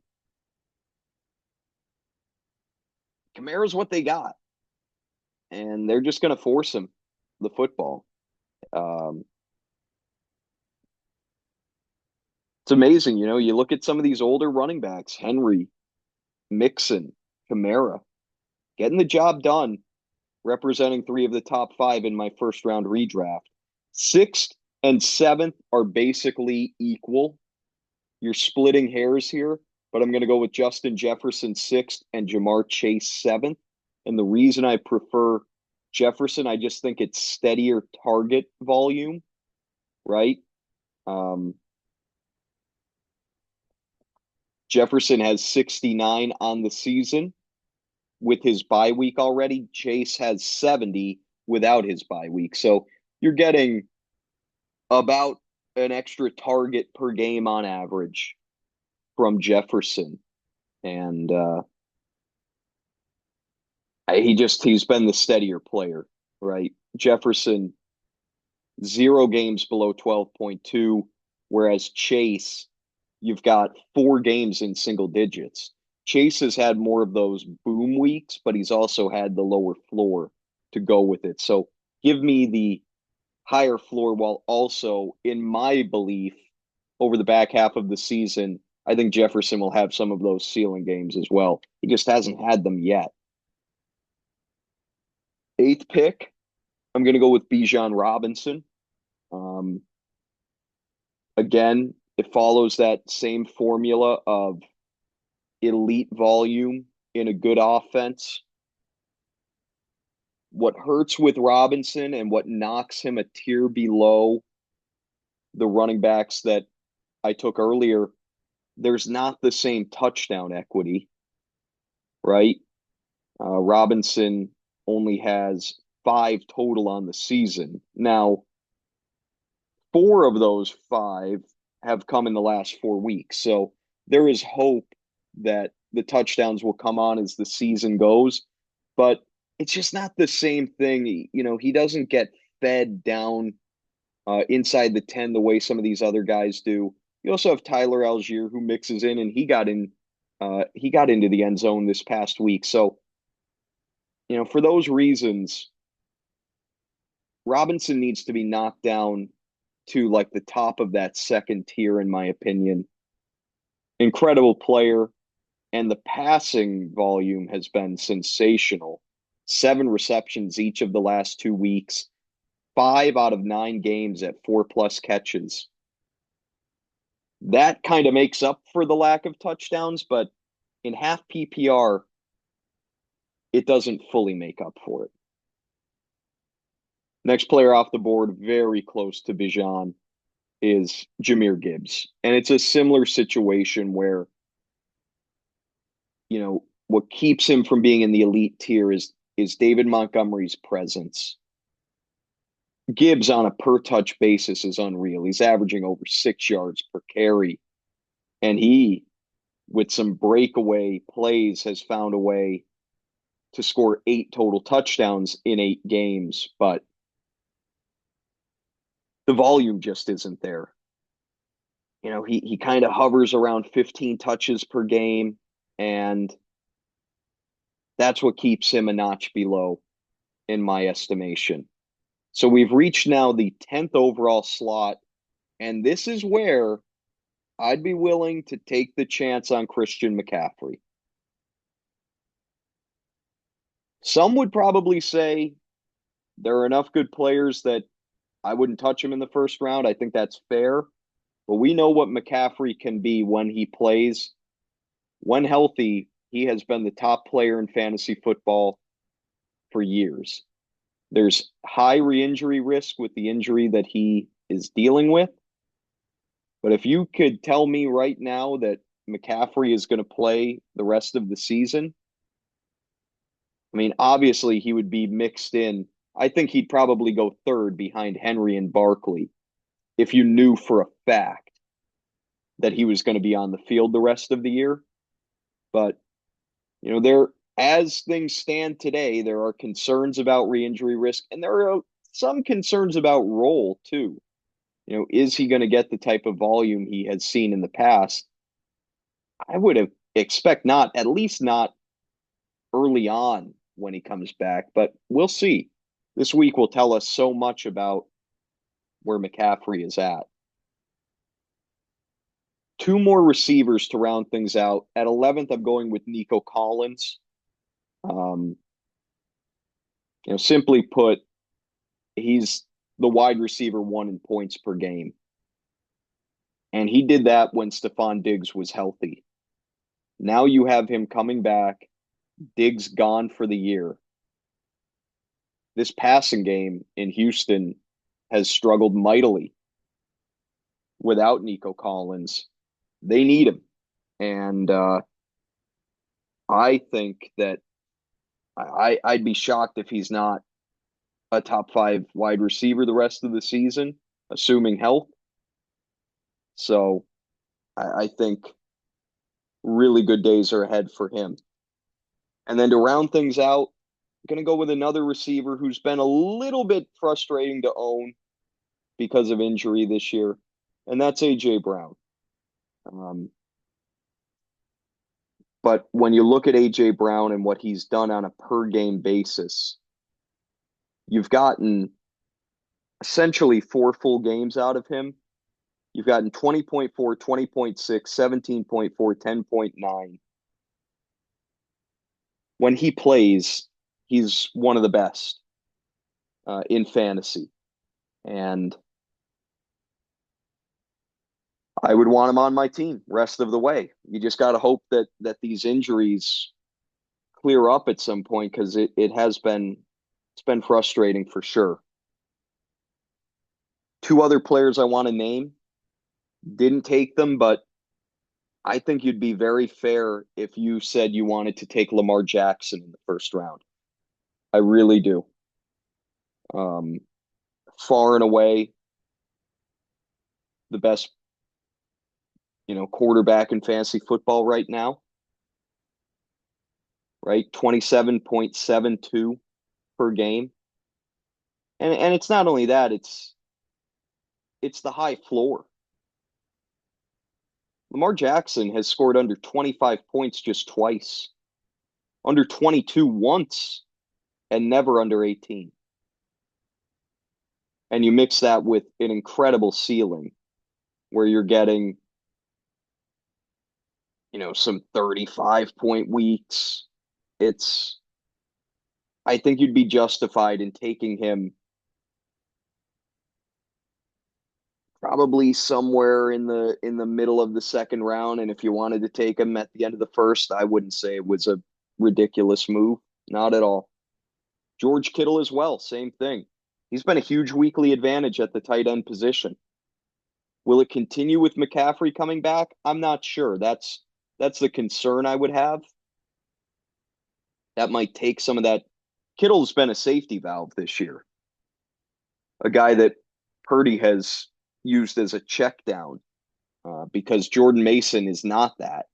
Kamara's what they got, and they're just going to force him the football. It's amazing, you look at some of these older running backs, Henry, Mixon, Kamara, getting the job done, representing 3 of the top 5 in my first round redraft. 6th and 7th are basically equal. You're splitting hairs here, but I'm going to go with Justin Jefferson 6th and Jamar Chase 7th. And the reason I prefer Jefferson, I just think it's steadier target volume, right? Jefferson has 69 on the season with his bye week already. Chase has 70 without his bye week. So you're getting about an extra target per game on average from Jefferson. And he's been the steadier player, right? Jefferson, 0 games below 12.2, whereas Chase, you've got 4 games in single digits. Chase has had more of those boom weeks, but he's also had the lower floor to go with it. So give me the higher floor, while also, in my belief, over the back half of the season, I think Jefferson will have some of those ceiling games as well. He just hasn't had them yet. 8th pick, I'm going to go with Bijan Robinson. Again, it follows that same formula of elite volume in a good offense. What hurts with Robinson and what knocks him a tier below the running backs that I took earlier, there's not the same touchdown equity, right? Robinson only has 5 total on the season. Now, 4 of those 5 have come in the last 4 weeks. So there is hope that the touchdowns will come on as the season goes. But it's just not the same thing. He doesn't get fed down inside the 10 the way some of these other guys do. You also have Tyler Algier who mixes in, and he got into the end zone this past week. So, for those reasons, Robinson needs to be knocked down to like the top of that second tier, in my opinion. Incredible player, and the passing volume has been sensational. 7 receptions each of the last 2 weeks, 5 out of 9 games at 4+ catches. That kind of makes up for the lack of touchdowns, but in half PPR, it doesn't fully make up for it. Next player off the board, very close to Bijan, is Jahmyr Gibbs. And it's a similar situation where, what keeps him from being in the elite tier is David Montgomery's presence. Gibbs on a per touch basis is unreal. He's averaging over 6 yards per carry. And he, with some breakaway plays, has found a way to score 8 total touchdowns in 8 games. But the volume just isn't there. He kind of hovers around 15 touches per game, and that's what keeps him a notch below, in my estimation. So we've reached now the 10th overall slot, and this is where I'd be willing to take the chance on Christian McCaffrey. Some would probably say there are enough good players that I wouldn't touch him in the first round. I think that's fair. But we know what McCaffrey can be when he plays. When healthy, he has been the top player in fantasy football for years. There's high re-injury risk with the injury that he is dealing with. But if you could tell me right now that McCaffrey is going to play the rest of the season, I mean, obviously he would be mixed in. I think he'd probably go third behind Henry and Barkley if you knew for a fact that he was going to be on the field the rest of the year. But, as things stand today, there are concerns about re-injury risk, and there are some concerns about role too. Is he going to get the type of volume he has seen in the past? I would have expect not, at least not early on when he comes back, but we'll see. This week will tell us so much about where McCaffrey is at. 2 more receivers to round things out. At 11th, I'm going with Nico Collins. Simply put, he's the wide receiver 1 in points per game. And he did that when Stephon Diggs was healthy. Now you have him coming back, Diggs gone for the year. This passing game in Houston has struggled mightily without Nico Collins. They need him. And I think that I'd be shocked if he's not a top 5 wide receiver the rest of the season, assuming health. So I think really good days are ahead for him. And then to round things out, I'm going to go with another receiver who's been a little bit frustrating to own because of injury this year, and that's A.J. Brown. But when you look at A.J. Brown and what he's done on a per-game basis, you've gotten essentially 4 full games out of him. You've gotten 20.4, 20.6, 17.4, 10.9. When he plays, he's one of the best in fantasy. And I would want him on my team rest of the way. You just got to hope that these injuries clear up at some point, because it's been frustrating for sure. 2 other players I want to name, didn't take them, but I think you'd be very fair if you said you wanted to take Lamar Jackson in the first round. I really do. Far and away the best, quarterback in fantasy football right now, right? 27.72 per game. And it's not only that, it's the high floor. Lamar Jackson has scored under 25 points just twice, under 22 once, and never under 18. And you mix that with an incredible ceiling where you're getting, some 35-point weeks. I think you'd be justified in taking him probably somewhere in the middle of the second round. And if you wanted to take him at the end of the first, I wouldn't say it was a ridiculous move. Not at all. George Kittle as well, same thing. He's been a huge weekly advantage at the tight end position. Will it continue with McCaffrey coming back? I'm not sure. That's the concern I would have. That might take some of that. Kittle's been a safety valve this year. A guy that Purdy has used as a check down because Jordan Mason is not that.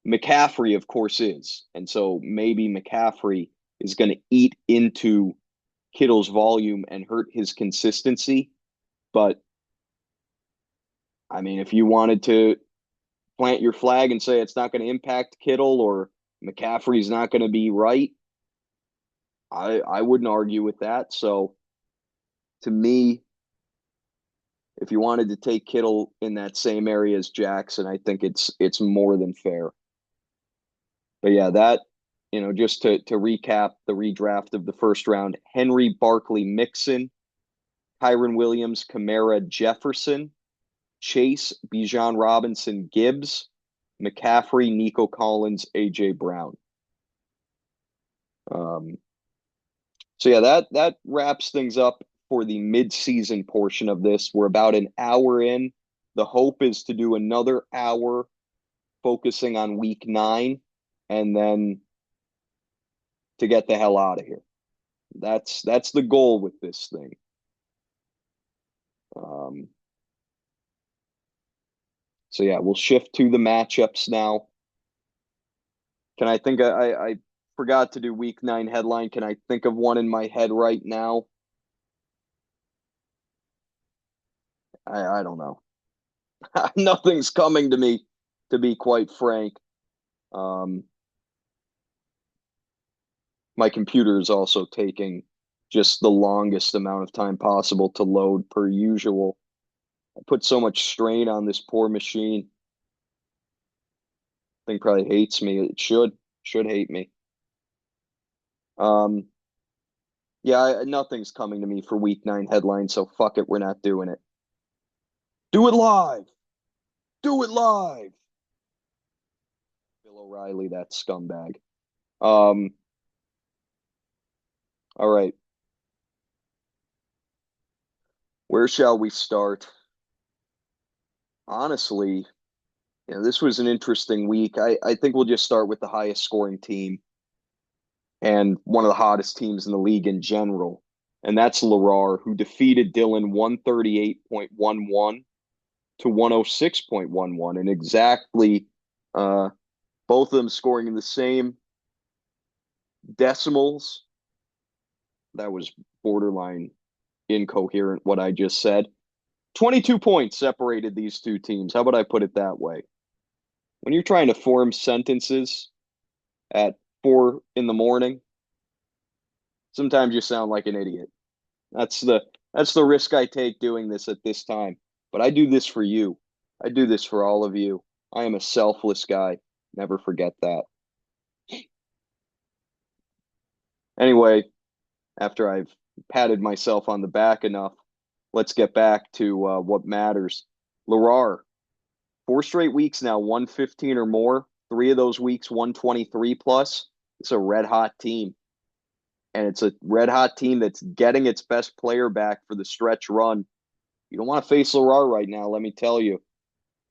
McCaffrey, of course, is. And so maybe McCaffrey is going to eat into Kittle's volume and hurt his consistency. But, I mean, if you wanted to plant your flag and say it's not going to impact Kittle or McCaffrey's not going to be right, I wouldn't argue with that. So, to me, if you wanted to take Kittle in that same area as Jackson, I think it's more than fair. But yeah, that, just to recap the redraft of the first round: Henry, Barkley, Mixon, Kyren Williams, Kamara, Jefferson, Chase, Bijan Robinson, Gibbs, McCaffrey, Nico Collins, A.J. Brown. So yeah, that wraps things up for the mid-season portion of this. We're about an hour in. The hope is to do another hour focusing on week 9 and then to get the hell out of here. That's the goal with this thing. So yeah, we'll shift to the matchups now. Can I think I forgot to do week 9 headline. Can I think of one in my head right now? I don't know. Nothing's coming to me, to be quite frank. My computer is also taking just the longest amount of time possible to load per usual. I put so much strain on this poor machine. Thing probably hates me. It should hate me. Yeah, nothing's coming to me for week 9 headline, so fuck it, we're not doing it. Do it live. Do it live. Bill O'Reilly, that scumbag. All right. Where shall we start? Honestly, this was an interesting week. I think we'll just start with the highest scoring team and one of the hottest teams in the league in general. And that's Larar, who defeated Dylan 138.11 to 106.11. And exactly both of them scoring in the same decimals. That was borderline incoherent, what I just said. 22 points separated these two teams. How about I put it that way? When you're trying to form sentences at 4 in the morning, sometimes you sound like an idiot. That's the risk I take doing this at this time. But I do this for you. I do this for all of you. I am a selfless guy. Never forget that. Anyway, after I've patted myself on the back enough, let's get back to what matters. Larar, 4 straight weeks now, 115 or more. 3 of those weeks, 123 plus. It's a red hot team. And it's a red hot team that's getting its best player back for the stretch run. You don't want to face Larar right now, let me tell you.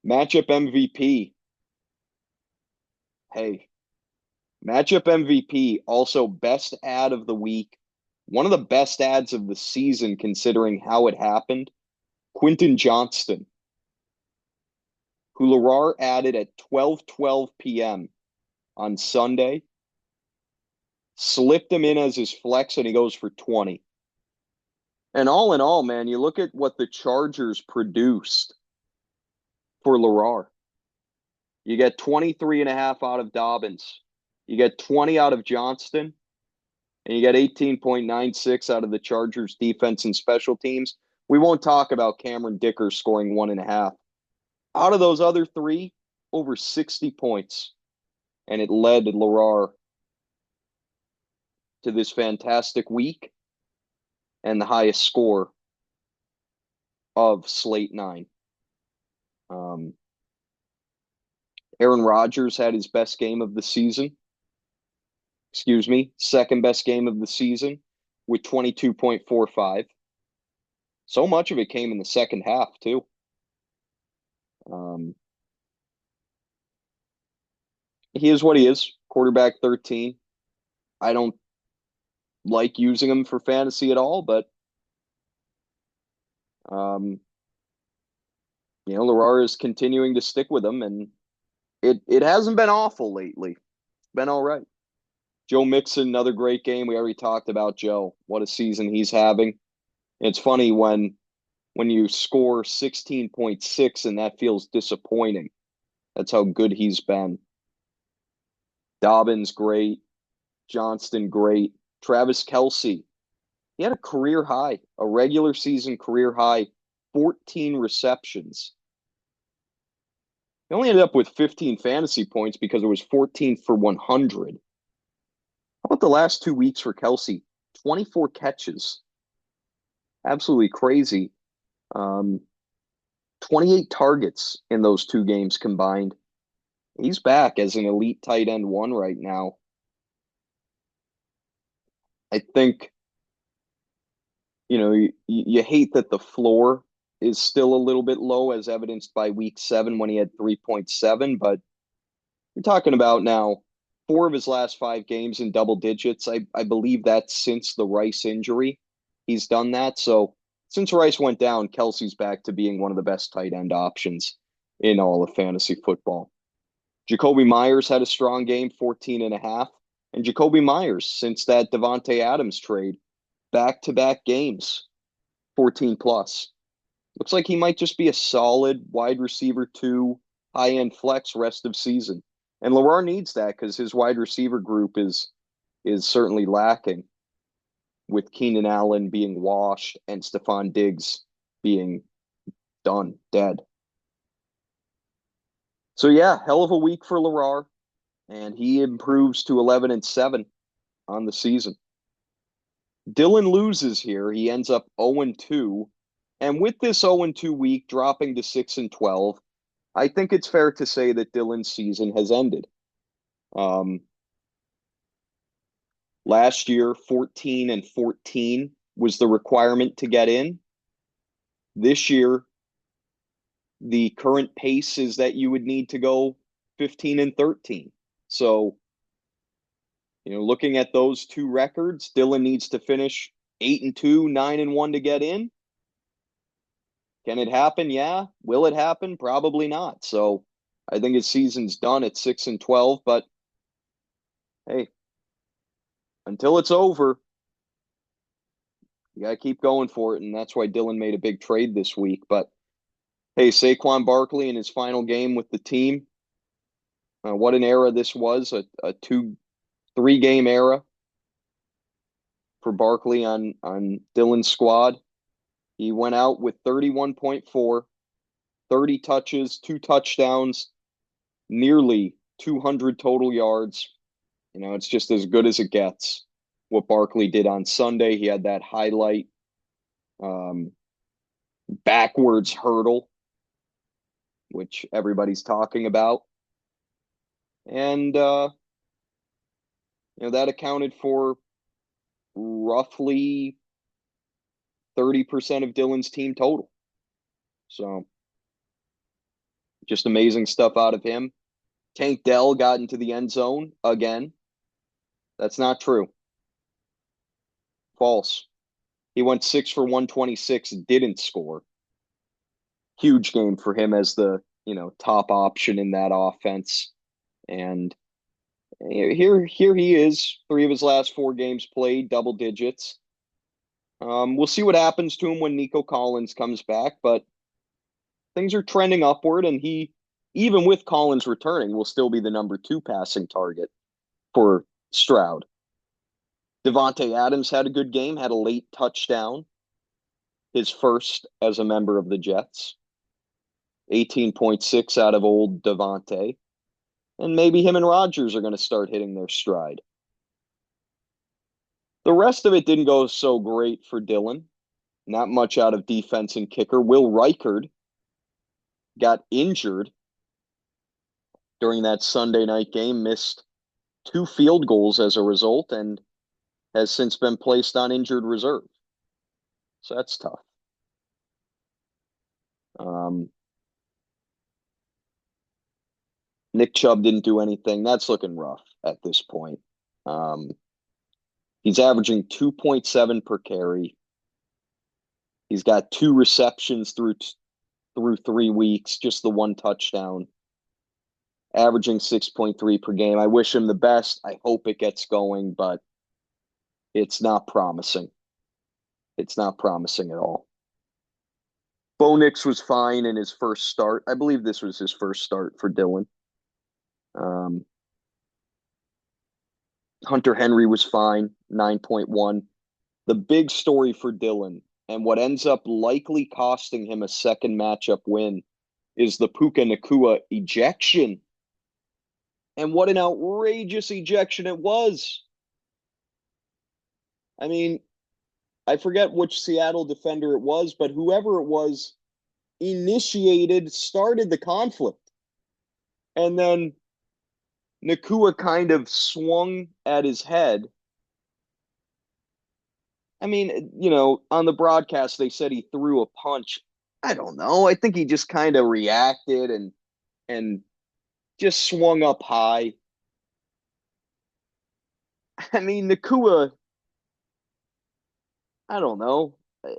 Matchup MVP. Hey, matchup MVP, also best ad of the week. One of the best ads of the season, considering how it happened. Quentin Johnston, who Larar added at 12:12 p.m. on Sunday. slipped him in as his flex, and he goes for 20. And all in all, man, you look at what the Chargers produced for Larar. You get 23 and a half out of Dobbins. You get 20 out of Johnston. And you get 18.96 out of the Chargers defense and special teams. We won't talk about Cameron Dicker scoring 1.5. Out of those other three, over 60 points. And it led Larar to this fantastic week and the highest score of Slate 9. Aaron Rodgers had his best game of the season. Excuse me, second best game of the season with 22.45. So much of it came in the second half, too. He is what he is, quarterback 13. I don't like using him for fantasy at all, but Larar is continuing to stick with him, and it hasn't been awful lately. It's been all right. Joe Mixon, another great game. We already talked about Joe. What a season he's having. It's funny when you score 16.6 and that feels disappointing. That's how good he's been. Dobbins, great. Johnston, great. Travis Kelce, he had a career high, a regular season career high, 14 receptions. He only ended up with 15 fantasy points because it was 14 for 100. How about the last 2 weeks for Kelce? 24 catches. Absolutely crazy. 28 targets in those 2 games combined. He's back as an elite tight end 1 right now. I think, you hate that the floor is still a little bit low, as evidenced by week 7 when he had 3.7. But you're talking about now 4 of his last 5 games in double digits. I believe that's since the Rice injury. He's done that. So since Rice went down, Kelce's back to being one of the best tight end options in all of fantasy football. Jacoby Myers had a strong game, 14 and a half. And Jacoby Myers, since that Devontae Adams trade, back-to-back games, 14 plus. Looks like he might just be a solid wide receiver 2, high-end flex rest of season. And Larar needs that because his wide receiver group is certainly lacking, with Keenan Allen being washed and Stephon Diggs being done, dead. So yeah, hell of a week for Larar, and he improves to 11-7 on the season. Dylan loses here. He ends up 0-2. And with this 0-2 week dropping to 6-12, I think it's fair to say that Dylan's season has ended. Last year, 14-14 was the requirement to get in. This year, the current pace is that you would need to go 15-13. So, looking at those 2 records, Dylan needs to finish 8-2, 9-1 to get in. Can it happen? Yeah. Will it happen? Probably not. So I think his season's done at 6-12, but hey, until it's over, you got to keep going for it. And that's why Dylan made a big trade this week. But hey, Saquon Barkley in his final game with the team. What an era this was, a 2-3 game era for Barkley on Dylan's squad. He went out with 31.4, 30 touches, 2 touchdowns, nearly 200 total yards. It's just as good as it gets. What Barkley did on Sunday, he had that highlight backwards hurdle, which everybody's talking about. And, that accounted for roughly 30% of Dylan's team total. So just amazing stuff out of him. Tank Dell got into the end zone again. That's not true. False. He went 6 for 126, didn't score. Huge game for him as the, top option in that offense. And Here he is. Three of his last four games played, double digits. We'll see what happens to him when Nico Collins comes back, but things are trending upward, and he, even with Collins returning, will still be the number two passing target for Stroud. Devontae Adams had a good game, had a late touchdown, his first as a member of the Jets. 18.6 out of old Devontae. And maybe him and Rodgers are going to start hitting their stride. The rest of it didn't go so great for Dylan. Not much out of defense and kicker. Will Reichard got injured during that Sunday night game, missed two field goals as a result, and has since been placed on injured reserve. So that's tough. Nick Chubb didn't do anything. That's looking rough at this point. He's averaging 2.7 per carry. He's got two receptions through 3 weeks, just the one touchdown, averaging 6.3 per game. I wish him the best. I hope it gets going, but it's not promising. It's not promising at all. Bo Nix was fine in his first start. I believe this was his first start for Dylan. Hunter Henry was fine, 9.1. The big story for Dylan, and what ends up likely costing him a second matchup win, is the Puka Nacua ejection. And what an outrageous ejection it was. I mean, I forget which Seattle defender it was, but whoever it was started the conflict. And then Nacua kind of swung at his head. I mean, on the broadcast, they said he threw a punch. I don't know. I think he just kind of reacted and just swung up high. I mean, Nacua, I don't know.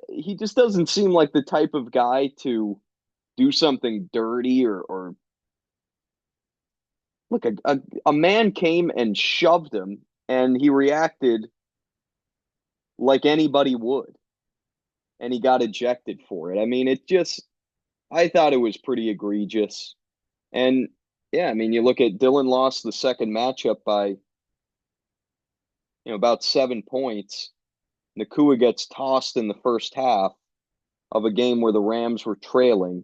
He just doesn't seem like the type of guy to do something dirty or look, a man came and shoved him, and he reacted like anybody would, and he got ejected for it. I mean, I thought it was pretty egregious. And yeah, I mean, you look at Dylan lost the second matchup by, about 7 points. Nacua gets tossed in the first half of a game where the Rams were trailing.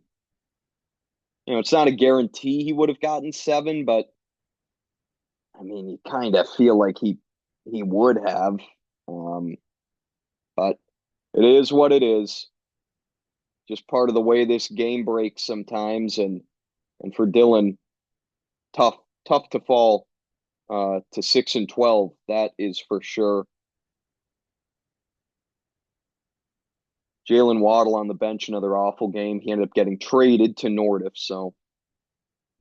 It's not a guarantee he would have gotten 7, but I mean, you kind of feel like he would have. But it is what it is. Just part of the way this game breaks sometimes, and for Dylan, tough to fall to 6-12. That is for sure. Jalen Waddle on the bench, another awful game. He ended up getting traded to Nothdurft. So,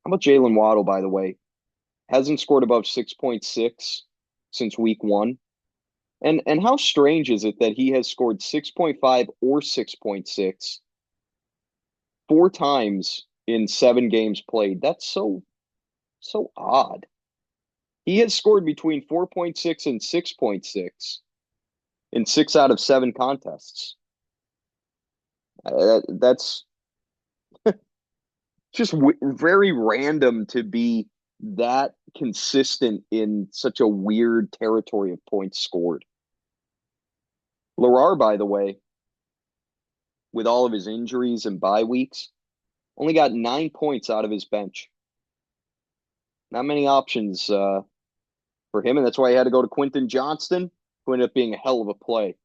how about Jalen Waddle, by the way? Hasn't scored above 6.6 since week 1. And how strange is it that he has scored 6.5 or 6.6 4 times in 7 games played? That's so odd. He has scored between 4.6 and 6.6 in 6 out of 7 contests. That's just very random to be that consistent in such a weird territory of points scored. Larar, by the way, with all of his injuries and bye weeks, only got 9 points out of his bench. Not many options for him, and that's why he had to go to Quentin Johnston, who ended up being a hell of a play.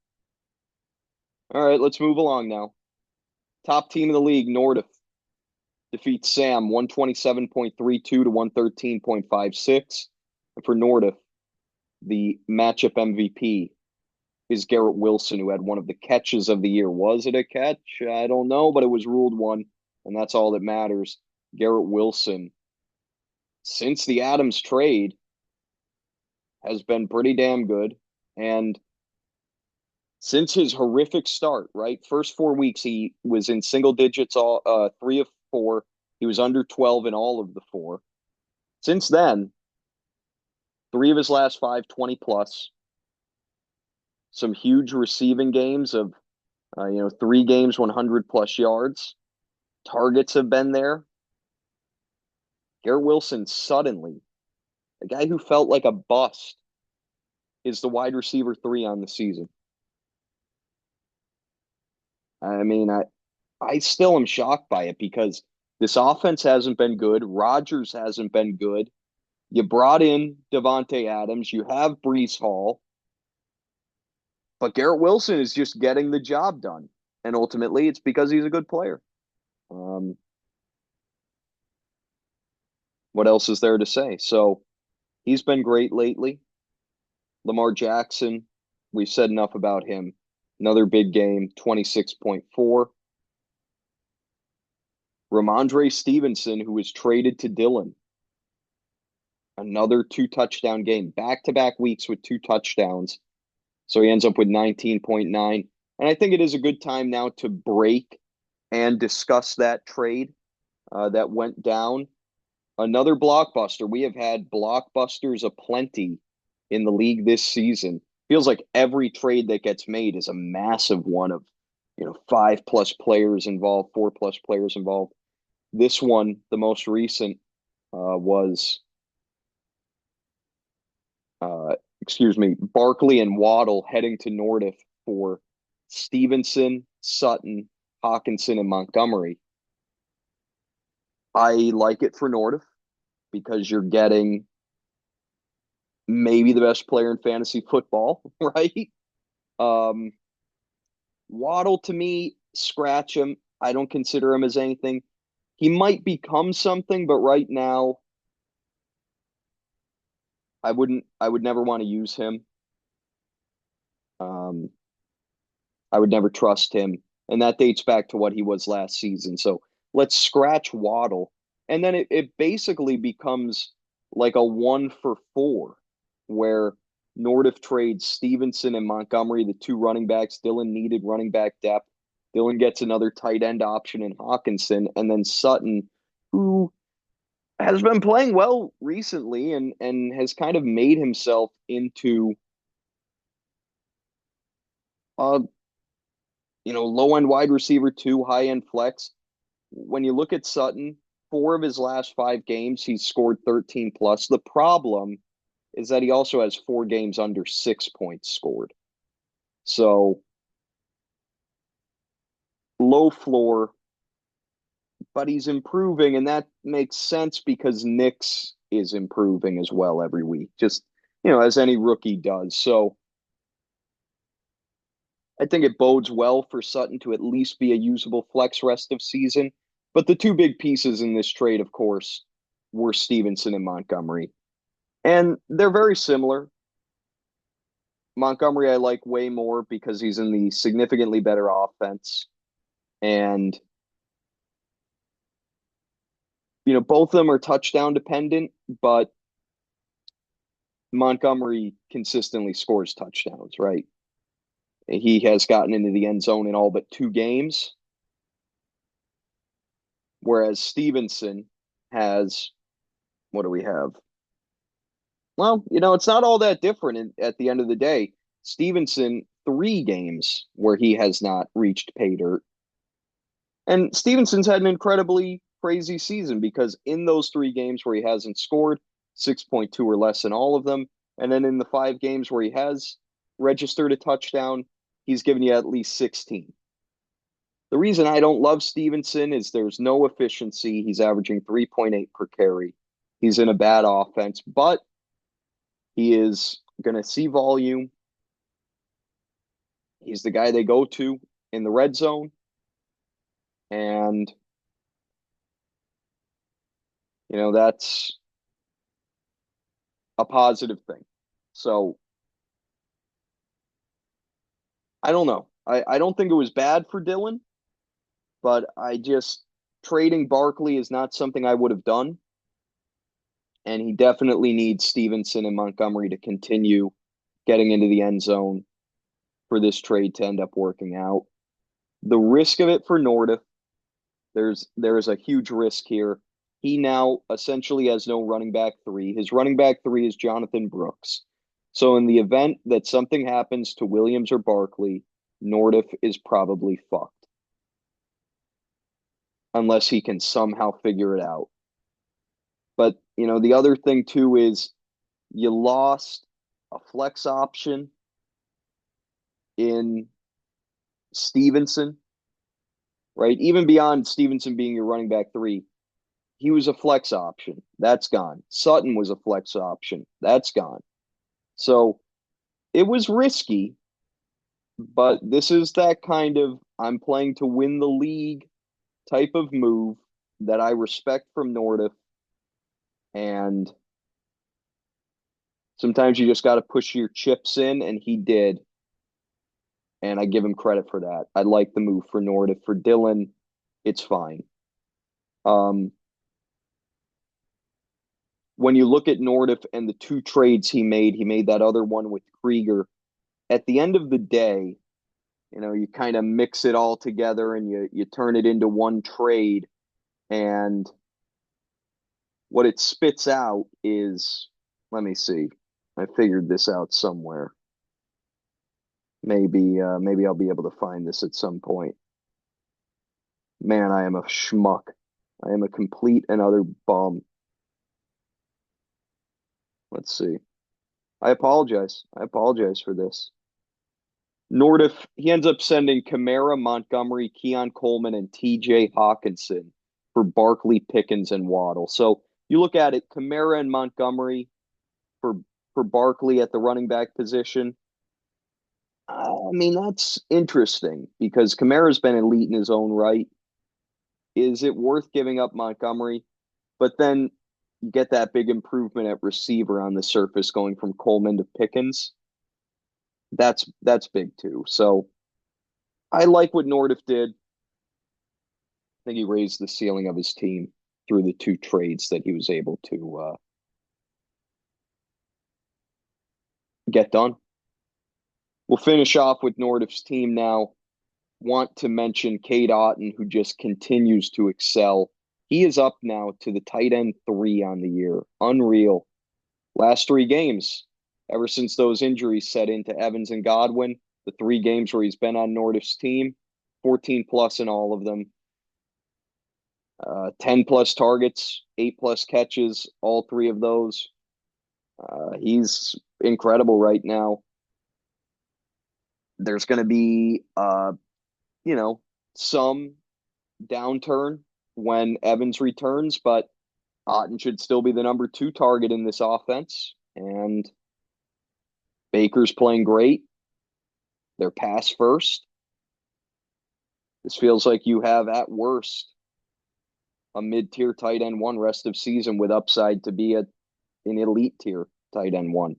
All right, let's move along now. Top team in the league, Nothdurft, defeats Sam 127.32 to 113.56. And for Nothdurft, the matchup MVP is Garrett Wilson, who had one of the catches of the year. Was it a catch? I don't know, but it was ruled one, and that's all that matters. Garrett Wilson, since the Adams trade, has been pretty damn good. And since his horrific start, right? First 4 weeks, he was in single digits, 3 of 4. He was under 12 in all of the 4. Since then, 3 of his last 5, 20 plus. Some huge receiving games of, 3 games, 100 plus yards. Targets have been there. Garrett Wilson suddenly, a guy who felt like a bust, is the wide receiver 3 on the season. I mean, I still am shocked by it because this offense hasn't been good. Rodgers hasn't been good. You brought in Devontae Adams. You have Breece Hall. But Garrett Wilson is just getting the job done. And ultimately, it's because he's a good player. What else is there to say? So he's been great lately. Lamar Jackson, we've said enough about him. Another big game, 26.4. Ramondre Stevenson, who was traded to Dillon. Another 2-touchdown game, back-to-back weeks with 2 touchdowns. So he ends up with 19.9. And I think it is a good time now to break and discuss that trade that went down. Another blockbuster. We have had blockbusters aplenty in the league this season. Feels like every trade that gets made is a massive one of, 5+ players involved, 4+ players involved. This one, the most recent, was Barkley and Waddle heading to Nothdurft for Stevenson, Sutton, Hawkinson, and Montgomery. I like it for Nothdurft because you're getting maybe the best player in fantasy football, right? Waddle, to me, scratch him. I don't consider him as anything. He might become something, but right now, I would never want to use him. I would never trust him. And that dates back to what he was last season. So let's scratch Waddle. And then it basically becomes like a 1-for-4 where Nothdurft trades Stevenson and Montgomery, the 2 running backs. Dillon needed running back depth. Dillon gets another tight end option in Hawkinson. And then Sutton, who has been playing well recently and has kind of made himself into low end wide receiver 2, high end flex. When you look at Sutton, 4 of his last 5 games, he's scored 13 plus. The problem is that he also has 4 games under 6 points scored. So low floor, but he's improving, and that makes sense because Nix is improving as well every week, just, as any rookie does. So I think it bodes well for Sutton to at least be a usable flex rest of season. But the 2 big pieces in this trade, of course, were Stevenson and Montgomery. And they're very similar. Montgomery I like way more because he's in the significantly better offense. And, both of them are touchdown dependent, but Montgomery consistently scores touchdowns, right? He has gotten into the end zone in all but 2 games. Whereas Stevenson has, what do we have? Well, it's not all that different at the end of the day. Stevenson, 3 games where he has not reached pay dirt. And Stevenson's had an incredibly crazy season because in those 3 games where he hasn't scored, 6.2 or less in all of them. And then in the 5 games where he has registered a touchdown, he's given you at least 16. The reason I don't love Stevenson is there's no efficiency. He's averaging 3.8 per carry. He's in a bad offense, but he is going to see volume. He's the guy they go to in the red zone. And, that's a positive thing. So I don't know. I don't think it was bad for Dillon, but trading Barkley is not something I would have done. And he definitely needs Stevenson and Montgomery to continue getting into the end zone for this trade to end up working out. The risk of it for Nothdurft, there is a huge risk here. he now essentially has no running back three. His running back three is Jonathan Brooks. So in the event that something happens to Williams or Barkley, Nothdurft is probably fucked. Unless he can somehow figure it out. But, the other thing too is you lost a flex option in Stevenson, right? Even beyond Stevenson being your running back three, he was a flex option. That's gone. Sutton was a flex option. That's gone. So it was risky, but this is that kind of I'm playing to win the league type of move that I respect from Nothdurft. And sometimes you just got to push your chips in, and he did. And I give him credit for that. I like the move for Nothdurft. For Dylan, it's fine. When you look at Nothdurft and the two trades he made that other one with Krieger. At the end of the day, you kind of mix it all together and you turn it into one trade. And what it spits out is, let me see. I figured this out somewhere. Maybe I'll be able to find this at some point. Man, I am a schmuck. I am a complete and utter bum. Let's see. I apologize. I apologize for this. Nothdurft, he ends up sending Kamara, Montgomery, Keon Coleman, and TJ Hawkinson for Barkley, Pickens, and Waddle. So you look at it, Kamara and Montgomery for Barkley at the running back position. I mean, that's interesting because Kamara's been elite in his own right. Is it worth giving up Montgomery? But then you get that big improvement at receiver on the surface going from Coleman to Pickens. That's big too. So I like what Nothdurft did. I think he raised the ceiling of his team through the two trades that he was able to get done. We'll finish off with Nothdurft's team now. Want to mention Cade Otton, who just continues to excel. He is up now to the tight end 3 on the year. Unreal. Last 3 games, ever since those injuries set into Evans and Godwin, the 3 games where he's been on Nothdurft's team, 14 plus in all of them. 10 plus targets, 8 plus catches, all 3 of those. He's incredible right now. There's going to be, some downturn when Evans returns, but Otton should still be the number 2 target in this offense. And Baker's playing great. They're pass first. This feels like you have, at worst, a mid-tier tight end 1 rest of season with upside to be an elite tier tight end 1.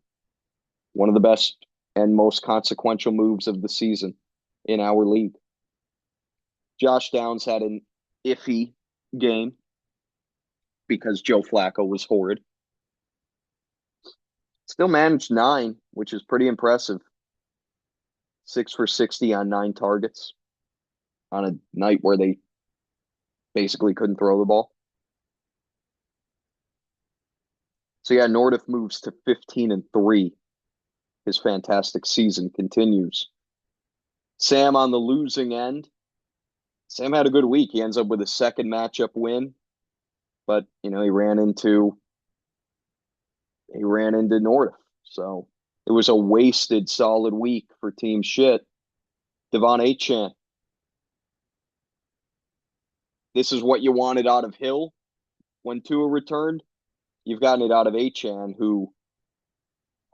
One of the best and most consequential moves of the season in our league. Josh Downs had an iffy game because Joe Flacco was horrid. Still managed 9, which is pretty impressive. 6 for 60 on 9 targets on a night where they basically couldn't throw the ball. So yeah, Nothdurft moves to 15-3. His fantastic season continues. Sam on the losing end. Sam had a good week. He ends up with a second matchup win, but he ran into Nothdurft. So it was a wasted solid week for team shit. Devon Achane. This is what you wanted out of Hill when Tua returned. You've gotten it out of Achane, who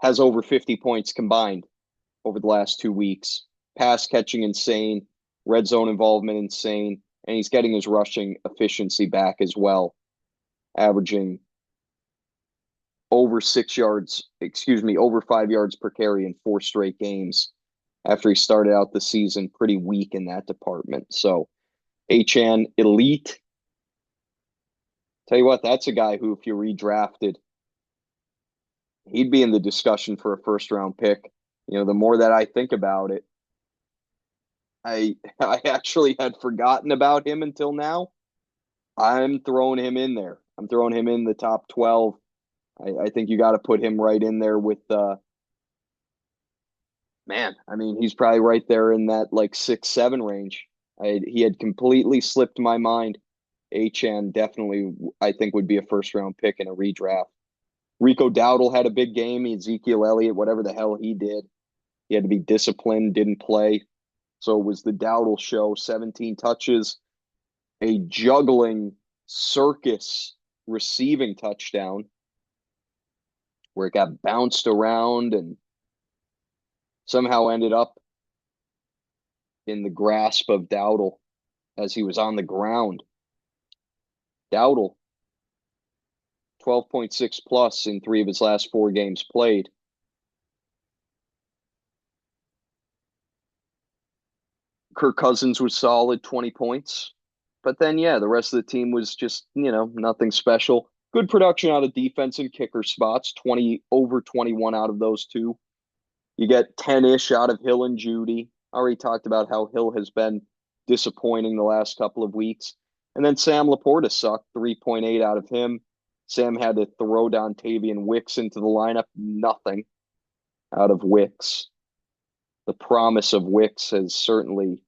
has over 50 points combined over the last 2 weeks. Pass catching insane, red zone involvement insane, and he's getting his rushing efficiency back as well, averaging over 5 yards per carry in 4 straight games after he started out the season pretty weak in that department. So Achane, elite. Tell you what, that's a guy who, if you redrafted, he'd be in the discussion for a first-round pick. The more that I think about it, I actually had forgotten about him until now. I'm throwing him in there. I'm throwing him in the top 12. I think you got to put him right in there with man. I mean, he's probably right there in that like 6, 7 range. He had completely slipped my mind. Achane definitely, I think, would be a first round pick in a redraft. Rico Dowdle had a big game. Ezekiel Elliott, whatever the hell he did, he had to be disciplined, didn't play. So it was the Dowdle show, 17 touches, a juggling circus receiving touchdown where it got bounced around and somehow ended up in the grasp of Dowdle as he was on the ground. Dowdle, 12.6 plus in 3 of his last 4 games played. Kirk Cousins was solid, 20 points. But then, yeah, the rest of the team was just, nothing special. Good production out of defense and kicker spots, 20 over 21 out of those 2. You get 10-ish out of Hill and Judy. I already talked about how Hill has been disappointing the last couple of weeks. And then Sam Laporta sucked, 3.8 out of him. Sam had to throw Dontavian Wicks into the lineup. Nothing out of Wicks. The promise of Wicks has certainly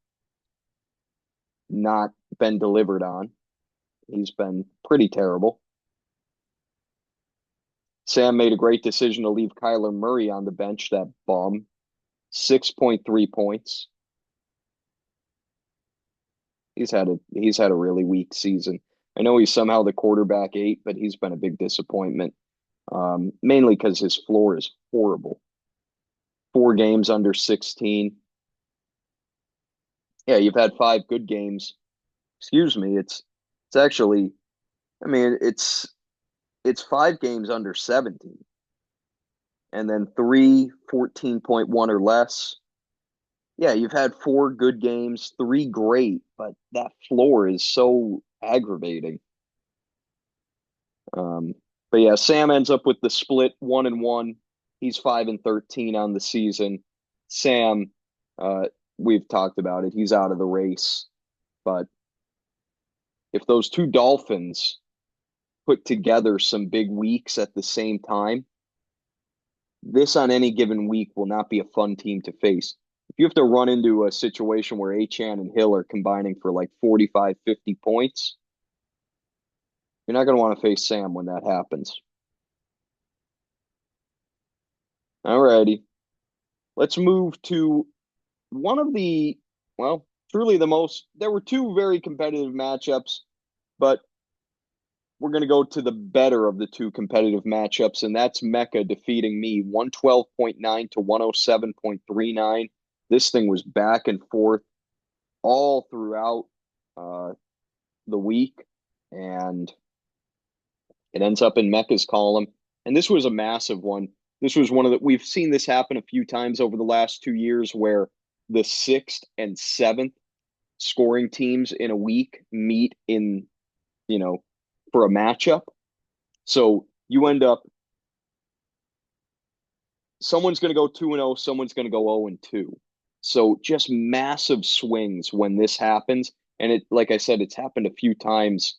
not been delivered on. He's been pretty terrible. Sam made a great decision to leave Kyler Murray on the bench, that bum. 6.3 points. He's had a really weak season. I know he's somehow the quarterback 8, but he's been a big disappointment. Mainly because his floor is horrible. 4 games under 16. Yeah, you've had 5 good games. Excuse me, it's actually, I mean, it's 5 games under 17. And then 3, 14.1 or less. Yeah, you've had 4 good games, 3 great, but that floor is so aggravating. But yeah, Sam ends up with the split 1-1. He's 5-13 on the season. Sam, we've talked about it. He's out of the race. But if those 2 Dolphins put together some big weeks at the same time, this on any given week will not be a fun team to face. If you have to run into a situation where Achane and Hill are combining for like 45, 50 points, you're not going to want to face Sam when that happens. All righty. Let's move to one of the, well, truly the most, there were 2 very competitive matchups, but we're going to go to the better of the 2 competitive matchups, and that's Mecca defeating me 112.9 to 107.39. This thing was back and forth all throughout the week, and it ends up in Mecca's column. And this was a massive one. This was one of the, we've seen this happen a few times over the last 2 years where the 6th and 7th scoring teams in a week meet in, for a matchup. So you end up, someone's going to go 2-0, someone's going to go 0-2. So just massive swings when this happens. And it, like I said, it's happened a few times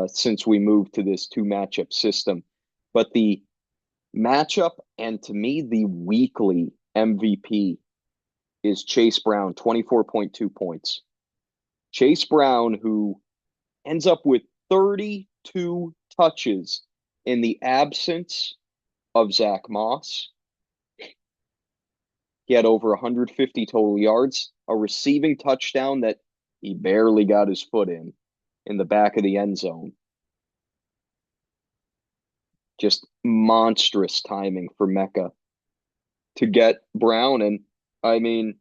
since we moved to this 2 matchup system. But the matchup, and to me, the weekly MVP is Chase Brown, 24.2 points. Chase Brown, who ends up with 32 touches in the absence of Zach Moss. He had over 150 total yards, a receiving touchdown that he barely got his foot in the back of the end zone. Just monstrous timing for Mecca to get Brown. And I mean,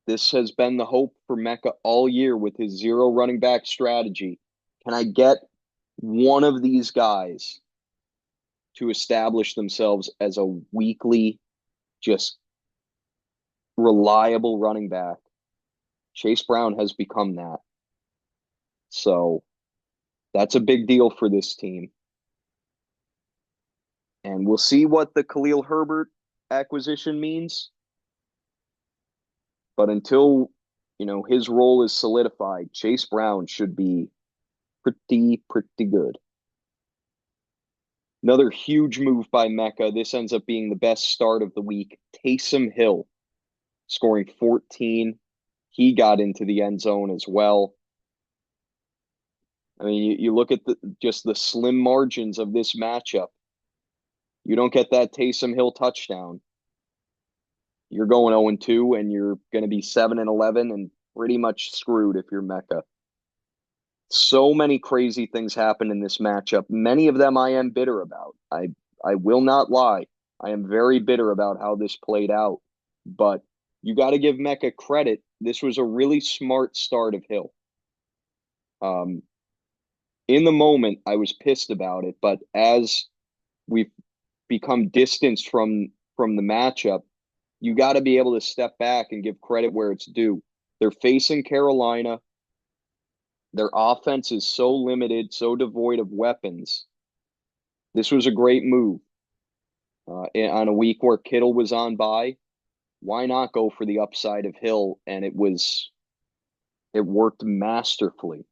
this has been the hope for Mecca all year with his 0 running back strategy. Can I get one of these guys to establish themselves as a weekly, just reliable running back? Chase Brown has become that. So that's a big deal for this team. And we'll see what the Khalil Herbert acquisition means. But until, his role is solidified, Chase Brown should be pretty good. Another huge move by Mecca. This ends up being the best start of the week. Taysom Hill scoring 14. He got into the end zone as well. I mean, you look at just the slim margins of this matchup. You don't get that Taysom Hill touchdown, you're going 0-2 and you're going to be 7-11 and pretty much screwed if you're Mecca. So many crazy things happen in this matchup. Many of them I am bitter about. I will not lie. I am very bitter about how this played out. But you got to give Mecca credit. This was a really smart start of Hill. In the moment, I was pissed about it, but as we've become distanced from the matchup, you got to be able to step back and give credit where it's due. They're facing Carolina. Their offense is so limited, so devoid of weapons. This was a great move. On a week where Kittle was on bye, why not go for the upside of Hill? And it worked masterfully.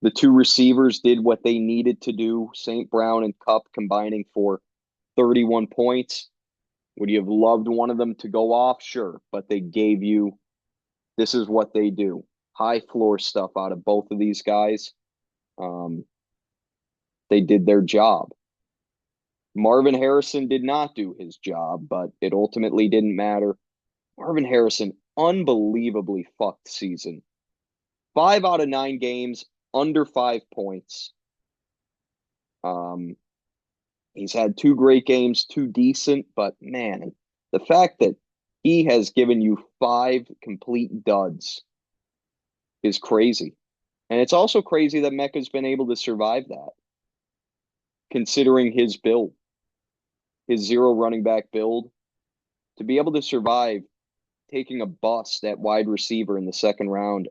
The two receivers did what they needed to do. St. Brown and Kupp combining for 31 points. Would you have loved one of them to go off? Sure, but they gave you, this is what they do. High floor stuff out of both of these guys. They did their job. Marvin Harrison did not do his job, but it ultimately didn't matter. Marvin Harrison, unbelievably fucked season. 5 out of 9 games, under 5 points. He's had 2 great games, 2 decent, but man, the fact that he has given you 5 complete duds is crazy. And it's also crazy that Mecca's been able to survive that, considering his build, his 0 running back build. To be able to survive taking a bust at wide receiver in the second round,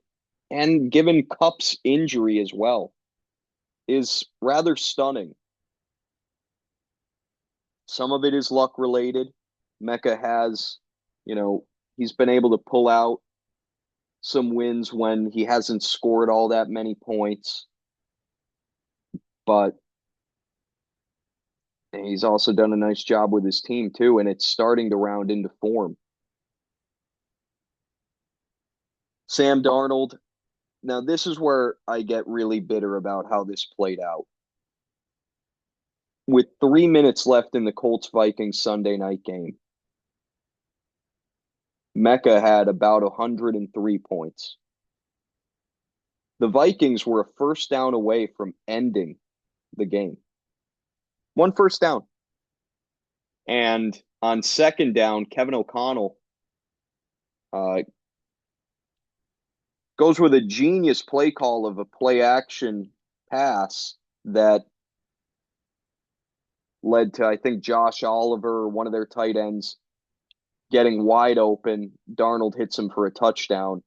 and given Kupp's injury as well, is rather stunning. Some of it is luck related. Mecca has, he's been able to pull out some wins when he hasn't scored all that many points. But he's also done a nice job with his team too, and it's starting to round into form. Sam Darnold. Now, this is where I get really bitter about how this played out. With 3 minutes left in the Colts-Vikings Sunday night game, Mecca had about 103 points. The Vikings were a first down away from ending the game. 1 first down. And on second down, Kevin O'Connell goes with a genius play call of a play action pass that led to, I think, Josh Oliver, one of their tight ends, getting wide open. Darnold hits him for a touchdown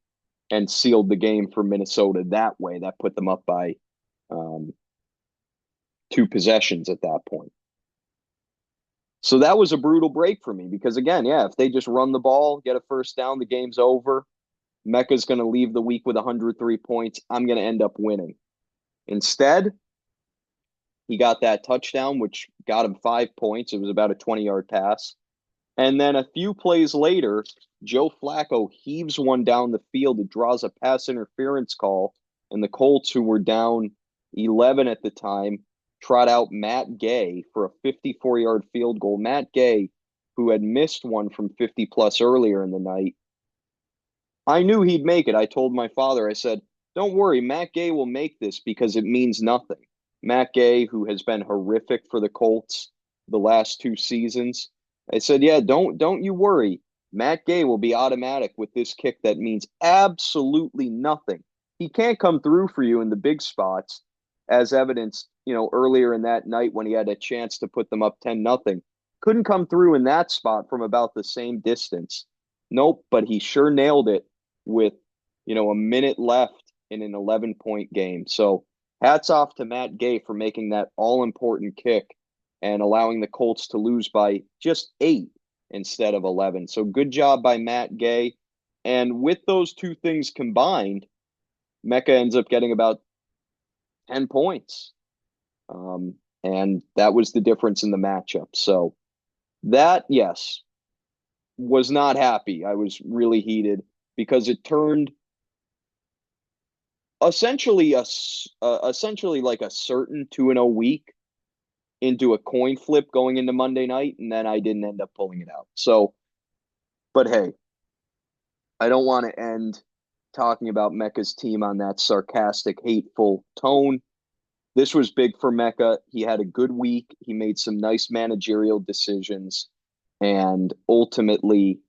and sealed the game for Minnesota that way. That put them up by 2 possessions at that point. So that was a brutal break for me because, again, if they just run the ball, get a first down, the game's over. Mecca's going to leave the week with 103 points. I'm going to end up winning. Instead, he got that touchdown, which got him 5 points. It was about a 20-yard pass. And then a few plays later, Joe Flacco heaves one down the field. It draws a pass interference call. And the Colts, who were down 11 at the time, trot out Matt Gay for a 54-yard field goal. Matt Gay, who had missed one from 50-plus earlier in the night. I knew he'd make it. I told my father, I said, don't worry, Matt Gay will make this because it means nothing. Matt Gay, who has been horrific for the Colts the last 2 seasons, I said, don't you worry. Matt Gay will be automatic with this kick that means absolutely nothing. He can't come through for you in the big spots, as evidenced, earlier in that night when he had a chance to put them up 10-0. Couldn't come through in that spot from about the same distance. Nope, but he sure nailed it with, a minute left in an 11-point game. So hats off to Matt Gay for making that all-important kick and allowing the Colts to lose by just 8 instead of 11. So good job by Matt Gay. And with those 2 things combined, Mecca ends up getting about 10 points. And that was the difference in the matchup. So that, yes, was not happy. I was really heated because it turned essentially like a certain 2-0 week into a coin flip going into Monday night, and then I didn't end up pulling it out. So, but hey, I don't want to end talking about Mecca's team on that sarcastic, hateful tone. This was big for Mecca. He had a good week. He made some nice managerial decisions, and ultimately,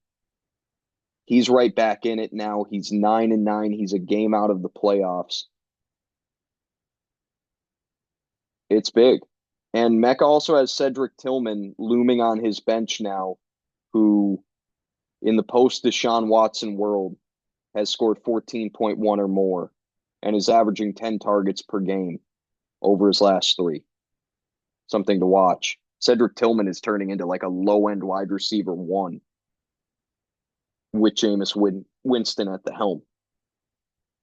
he's right back in it now. He's 9-9. He's a game out of the playoffs. It's big. And Mecca also has Cedric Tillman looming on his bench now, who in the post Deshaun Watson world has scored 14.1 or more and is averaging 10 targets per game over his last three. Something to watch. Cedric Tillman is turning into like a low-end wide receiver one with Jameis Winston at the helm.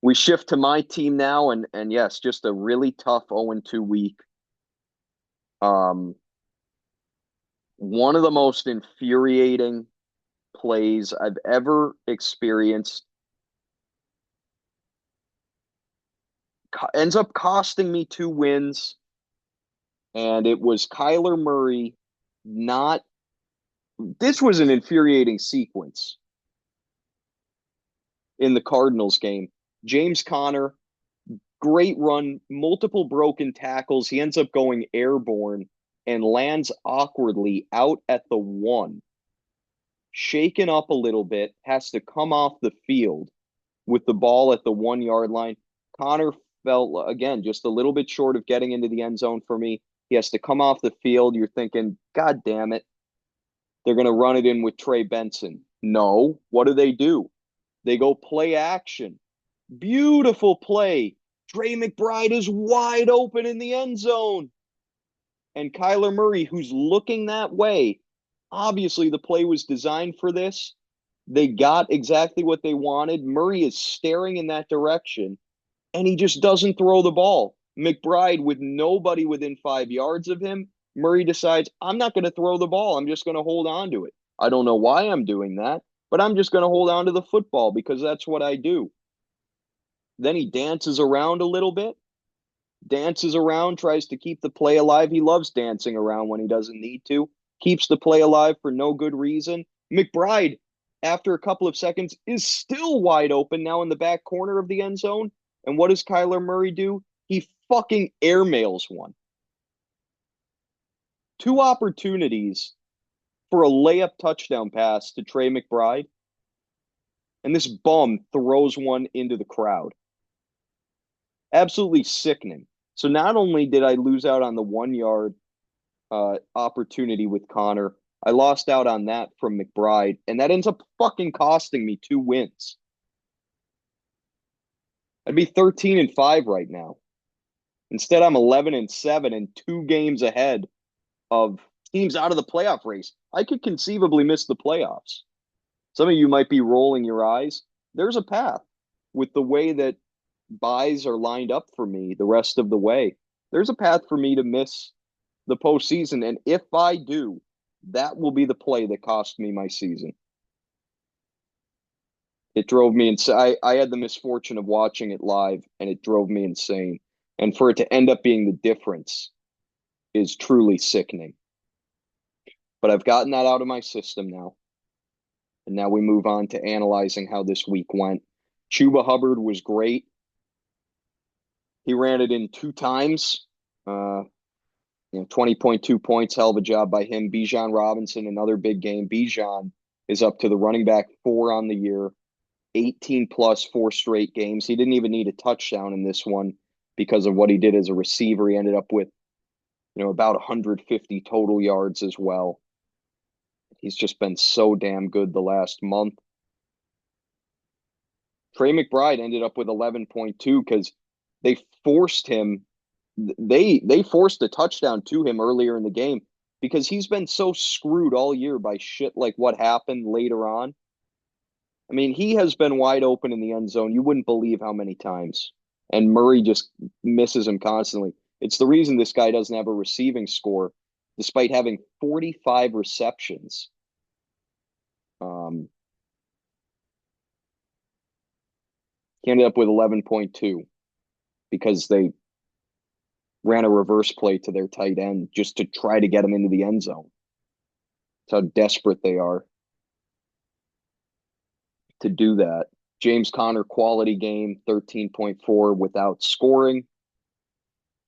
We shift to my team now, and yes, just a really tough 0-2 week. One of the most infuriating plays I've ever experienced ends up costing me 2 wins, and it was Kyler Murray. Not This was an infuriating sequence in the Cardinals game. James Conner, great run, multiple broken tackles. He ends up going airborne and lands awkwardly out at the 1. Shaken up a little bit, has to come off the field with the ball at the 1 yard line. Conner felt, again, just a little bit short of getting into the end zone for me. He has to come off the field. You're thinking, God damn it. They're going to run it in with Trey Benson. No. What do? They go play action. Beautiful play. Trey McBride is wide open in the end zone. And Kyler Murray, who's looking that way, obviously the play was designed for this. They got exactly what they wanted. Murray is staring in that direction, and he just doesn't throw the ball. McBride, with nobody within 5 yards of him, Murray decides, I'm not going to throw the ball. I'm just going to hold on to it. I don't know why I'm doing that, but I'm just going to hold on to the football because that's what I do. Then he dances around a little bit, tries to keep the play alive. He loves dancing around when he doesn't need to, keeps the play alive for no good reason. McBride, after a couple of seconds, is still wide open now in the back corner of the end zone. And what does Kyler Murray do? He fucking airmails one. 2 opportunities for a layup touchdown pass to Trey McBride, and this bum throws one into the crowd. Absolutely sickening. So not only did I lose out on the 1 yard opportunity with Conner, I lost out on that from McBride, and that ends up fucking costing me 2 wins. I'd be 13-5 right now. Instead, I'm 11-7 and 2 games ahead of teams out of the playoff race. I could conceivably miss the playoffs. Some of you might be rolling your eyes. There's a path with the way that buys are lined up for me the rest of the way. There's a path for me to miss the postseason. And if I do, that will be the play that cost me my season. It drove me insane. I had the misfortune of watching it live, and it drove me insane. And for it to end up being the difference is truly sickening. But I've gotten that out of my system now. And now we move on to analyzing how this week went. Chuba Hubbard was great. He ran it in 2 times. 20.2 points, hell of a job by him. Bijan Robinson, another big game. Bijan is up to the running back 4 on the year, 18 plus 4 straight games. He didn't even need a touchdown in this one because of what he did as a receiver. He ended up with, about 150 total yards as well. He's just been so damn good the last month. Trey McBride ended up with 11.2 because they forced him. They forced a touchdown to him earlier in the game because he's been so screwed all year by shit like what happened later on. I mean, he has been wide open in the end zone. You wouldn't believe how many times. And Murray just misses him constantly. It's the reason this guy doesn't have a receiving score, despite having 45 receptions. He ended up with 11.2 because they ran a reverse play to their tight end just to try to get him into the end zone. That's how desperate they are to do that. James Conner, quality game, 13.4 without scoring.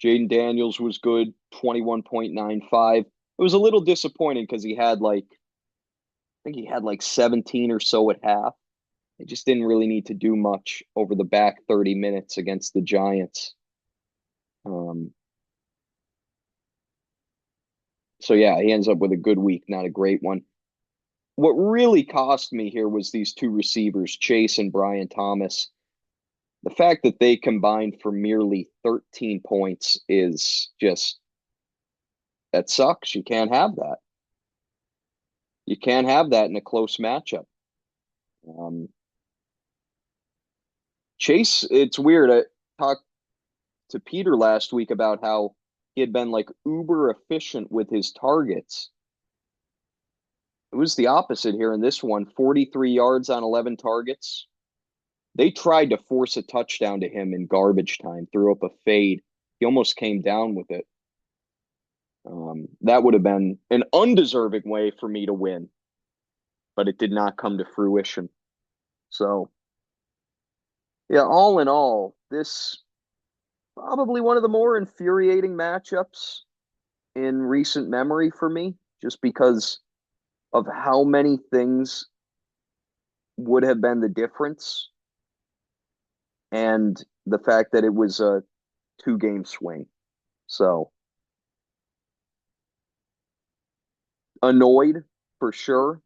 Jaden Daniels was good, 21.95. It was a little disappointing because I think he had like 17 or so at half. They just didn't really need to do much over the back 30 minutes against the Giants. So yeah, he ends up with a good week, not a great one. What really cost me here was these two receivers, Chase and Brian Thomas. The fact that they combined for merely 13 points is just, that sucks. You can't have that. You can't have that in a close matchup. Chase, it's weird. I talked to Peter last week about how he had been like uber efficient with his targets. It was the opposite here in this one, 43 yards on 11 targets. They tried to force a touchdown to him in garbage time, threw up a fade. He almost came down with it. That would have been an undeserving way for me to win, but it did not come to fruition. So, yeah, all in all, this probably one of the more infuriating matchups in recent memory for me, just because of how many things would have been the difference and the fact that it was a 2-game swing. So, annoyed for sure,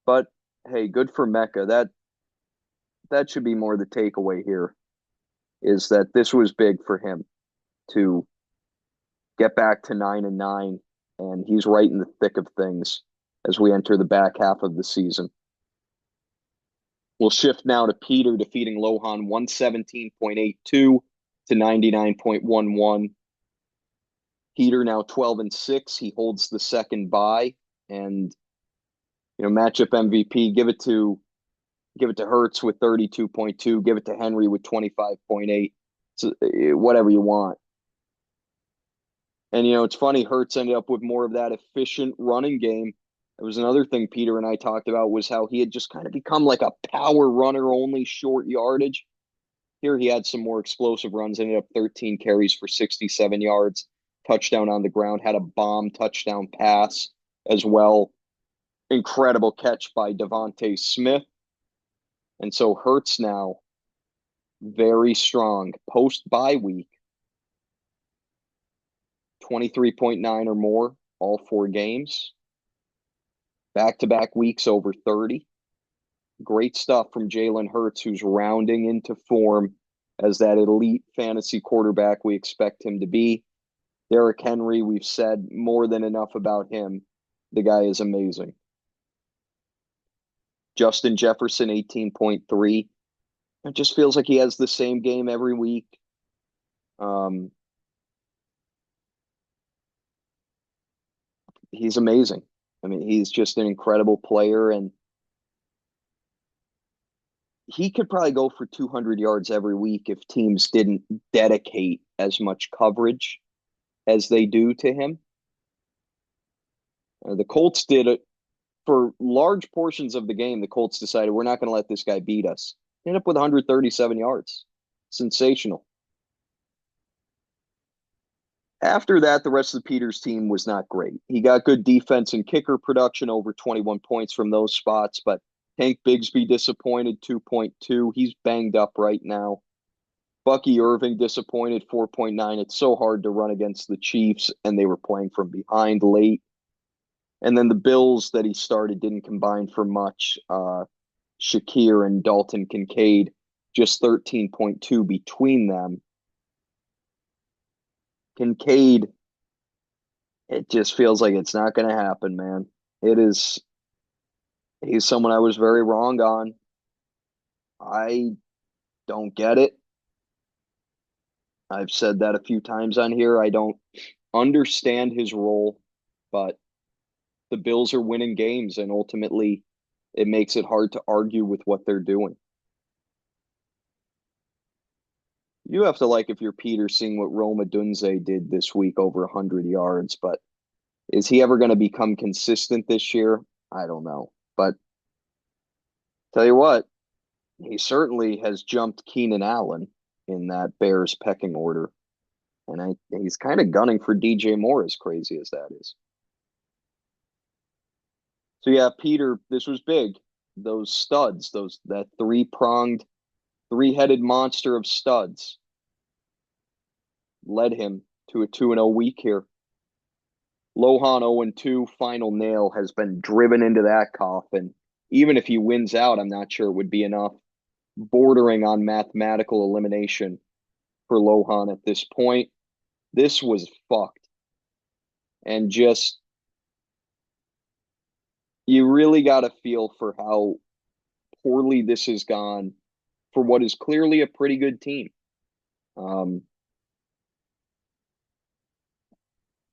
but hey, good for Mecca. That should be more the takeaway here, is that this was big for him to get back to 9-9, and he's right in the thick of things as we enter the back half of the season. We'll shift now to Peter defeating Lohan 117.82 to 99.11. Peter now 12-6. He holds the second bye, and matchup MVP. Give it to Hurts with 32.2. Give it to Henry with 25.8. So, whatever you want. And it's funny. Hurts ended up with more of that efficient running game. It was another thing Peter and I talked about, was how he had just kind of become like a power runner, only short yardage. Here he had some more explosive runs, ended up 13 carries for 67 yards, touchdown on the ground, had a bomb touchdown pass as well. Incredible catch by Devontae Smith. And so Hurts now very strong post-bye week, 23.9 or more all 4 games. Back-to-back weeks over 30. Great stuff from Jalen Hurts, who's rounding into form as that elite fantasy quarterback we expect him to be. Derrick Henry, we've said more than enough about him. The guy is amazing. Justin Jefferson, 18.3. It just feels like he has the same game every week. He's amazing. I mean, he's just an incredible player, and he could probably go for 200 yards every week if teams didn't dedicate as much coverage as they do to him. The Colts did it for large portions of the game. The Colts decided, we're not going to let this guy beat us. Ended up with 137 yards. Sensational. After that, the rest of the Peters team was not great. He got good defense and kicker production, over 21 points from those spots, but Tank Bigsby disappointed, 2.2. He's banged up right now. Bucky Irving disappointed, 4.9. It's so hard to run against the Chiefs, and they were playing from behind late. And then the Bills that he started didn't combine for much. Shakir and Dalton Kincaid, just 13.2 between them. Kincaid, it just feels like it's not going to happen, man. He's someone I was very wrong on. I don't get it. I've said that a few times on here. I don't understand his role, but the Bills are winning games, and ultimately it makes it hard to argue with what they're doing. You have to like if you're Peter seeing what Roma Dunze did this week over 100 yards, but is he ever going to become consistent this year? I don't know. But tell you what, he certainly has jumped Keenan Allen in that Bears pecking order. And he's kind of gunning for DJ Moore, as crazy as that is. So yeah, Peter, this was big. Those studs, that three-pronged, three-headed monster of studs led him to a 2-0 week here. Lohan 0-2 final nail has been driven into that coffin. Even if he wins out, I'm not sure it would be enough. Bordering on mathematical elimination for Lohan at this point. This was fucked. And just, you really got to feel for how poorly this has gone for what is clearly a pretty good team.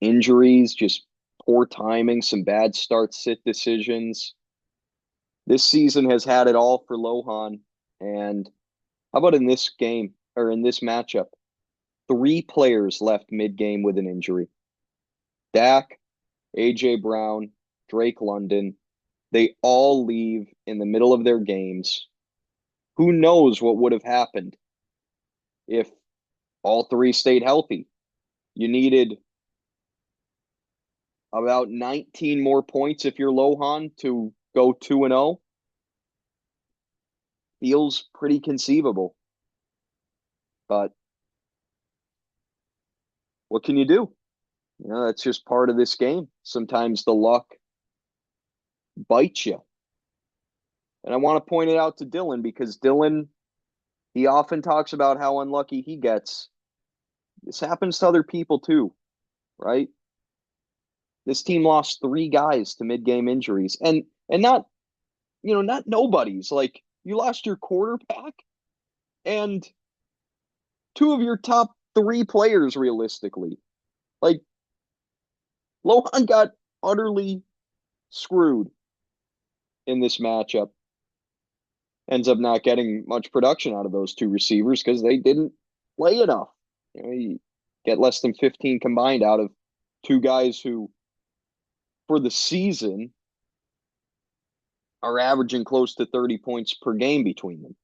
Injuries, just poor timing, some bad start-sit decisions. This season has had it all for Lohan. And how about in this game, or in this matchup? 3 players left mid-game with an injury. Dak, A.J. Brown, Drake London. They all leave in the middle of their games. Who knows what would have happened if all 3 stayed healthy? You needed about 19 more points if you're Lohan to go 2-0. Feels pretty conceivable. But what can you do? You know, that's just part of this game. Sometimes the luck bites you. And I want to point it out to Dylan because Dylan, he often talks about how unlucky he gets. This happens to other people too, right? This team lost 3 guys to mid-game injuries, and not, not nobodies. Like, you lost your quarterback and 2 of your top 3 players realistically. Like, Lohan got utterly screwed in this matchup. Ends up not getting much production out of those 2 receivers because they didn't play enough. You get less than 15 combined out of 2 guys who, for the season, are averaging close to 30 points per game between them.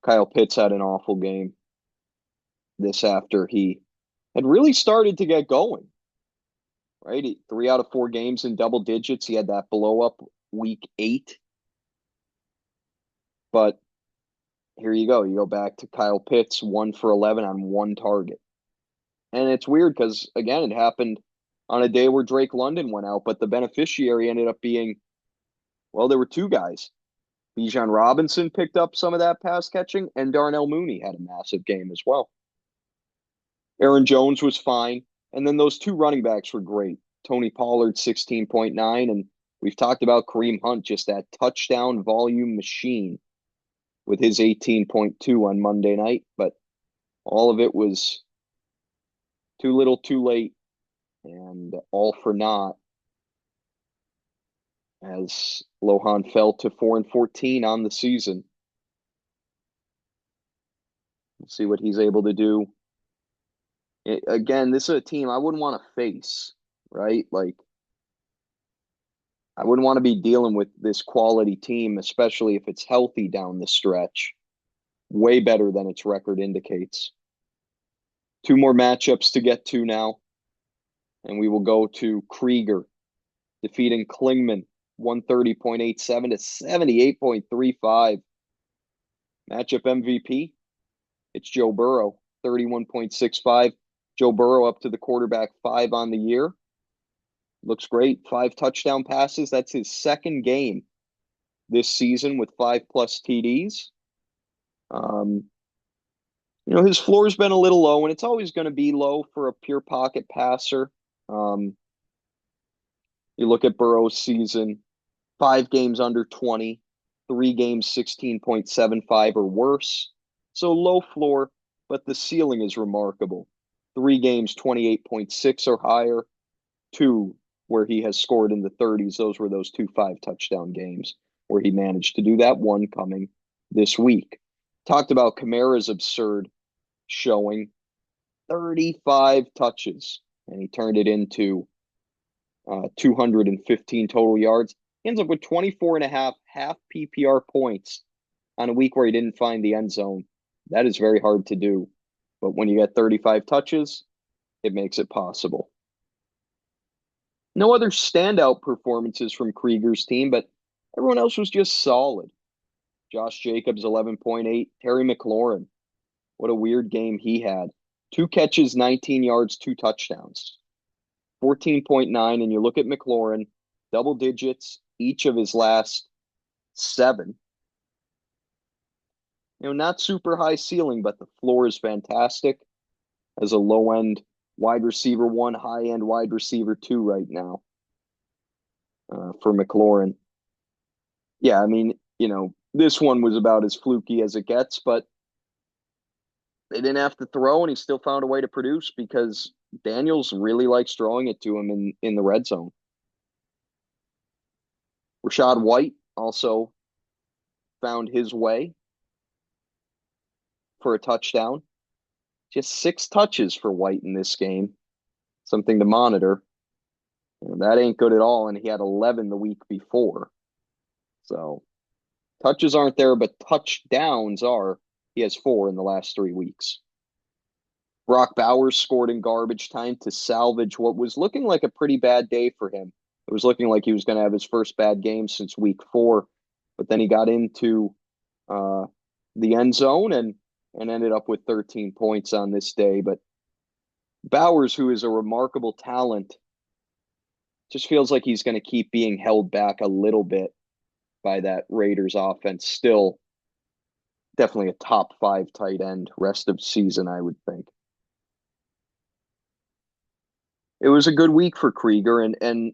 Kyle Pitts had an awful game this after he had really started to get going, right? 3 out of 4 games in double digits. He had that blow up week 8. But here you go. You go back to Kyle Pitts, 1 for 11 on 1 target. And it's weird because, again, it happened on a day where Drake London went out, but the beneficiary ended up being, well, there were 2 guys. Bijan Robinson picked up some of that pass catching, and Darnell Mooney had a massive game as well. Aaron Jones was fine. And then those 2 running backs were great. Tony Pollard, 16.9. And we've talked about Kareem Hunt, just that touchdown volume machine with his 18.2 on Monday night. But all of it was too little, too late, and all for naught as Lohan fell to 4-14 on the season. We'll see what he's able to do. Again, this is a team I wouldn't want to face, right? Like, I wouldn't want to be dealing with this quality team, especially if it's healthy down the stretch. Way better than its record indicates. 2 more matchups to get to now. And we will go to Krieger defeating Klingman 130.87 to 78.35. Matchup MVP, it's Joe Burrow, 31.65. Joe Burrow up to the quarterback 5 on the year. Looks great. 5 touchdown passes. That's his 2nd game this season with 5+ TDs. His floor's been a little low, and it's always going to be low for a pure pocket passer. You look at Burrow's season, 5 games under 20, 3 games 16.75 or worse. So low floor, but the ceiling is remarkable. 3 games 28.6 or higher, 2 where he has scored in the 30s. Those were those 2 5-touchdown games where he managed to do that, one coming this week. Talked about Kamara's absurd showing, 35 touches, and he turned it into 215 total yards. He ends up with 24 and a half PPR points on a week where he didn't find the end zone. That is very hard to do. But when you get 35 touches, it makes it possible. No other standout performances from Krieger's team, but everyone else was just solid. Josh Jacobs, 11.8. Terry McLaurin, what a weird game he had. 2 catches, 19 yards, 2 touchdowns. 14.9, and you look at McLaurin, double digits each of his last 7. Not super high ceiling, but the floor is fantastic as a low-end wide receiver 1, high-end wide receiver 2 right now for McLaurin. Yeah, I mean, this one was about as fluky as it gets, but they didn't have to throw, and he still found a way to produce because Daniels really likes throwing it to him in the red zone. Rachaad White also found his way for a touchdown. Just 6 touches for White in this game. Something to monitor. That ain't good at all, and he had 11 the week before. So touches aren't there, but touchdowns are. He has 4 in the last 3 weeks. Brock Bowers scored in garbage time to salvage what was looking like a pretty bad day for him. It was looking like he was going to have his first bad game since week 4, but then he got into the end zone and ended up with 13 points on this day. But Bowers, who is a remarkable talent, just feels like he's going to keep being held back a little bit by that Raiders offense. Still definitely a top 5 tight end rest of season, I would think. It was a good week for Krieger and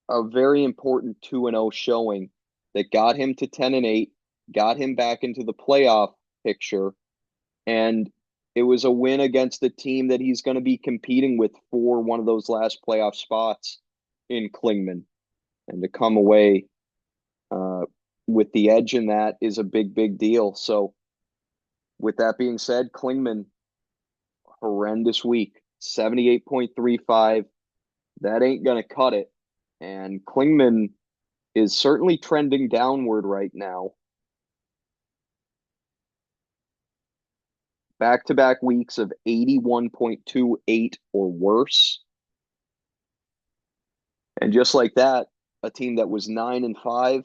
a very important 2-0 showing that got him to 10-8, got him back into the playoff picture, and it was a win against the team that he's going to be competing with for one of those last playoff spots in Klingman. And to come away with the edge in that is a big, big deal. So with that being said, Klingman, horrendous week, 78.35. That ain't going to cut it. And Klingman is certainly trending downward right now. Back-to-back weeks of 81.28 or worse. And just like that, a team that was 9-5,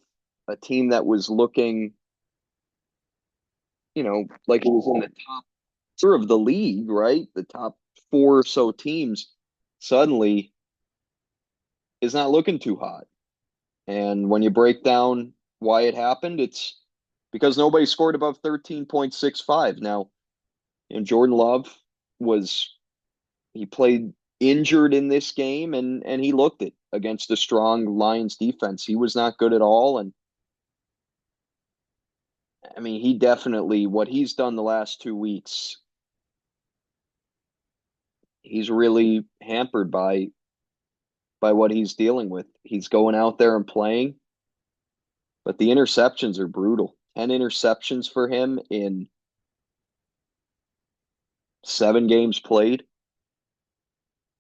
a team that was looking, like it was in the top 4 of the league, right? The top 4 or so teams suddenly is not looking too hot. And when you break down why it happened, it's because nobody scored above 13.65. Now, Jordan Love he played injured in this game and he looked it against a strong Lions defense. He was not good at all. And I mean, he definitely, what he's done the last 2 weeks, he's really hampered by what he's dealing with. He's going out there and playing, but the interceptions are brutal. 10 interceptions for him in 7 games played,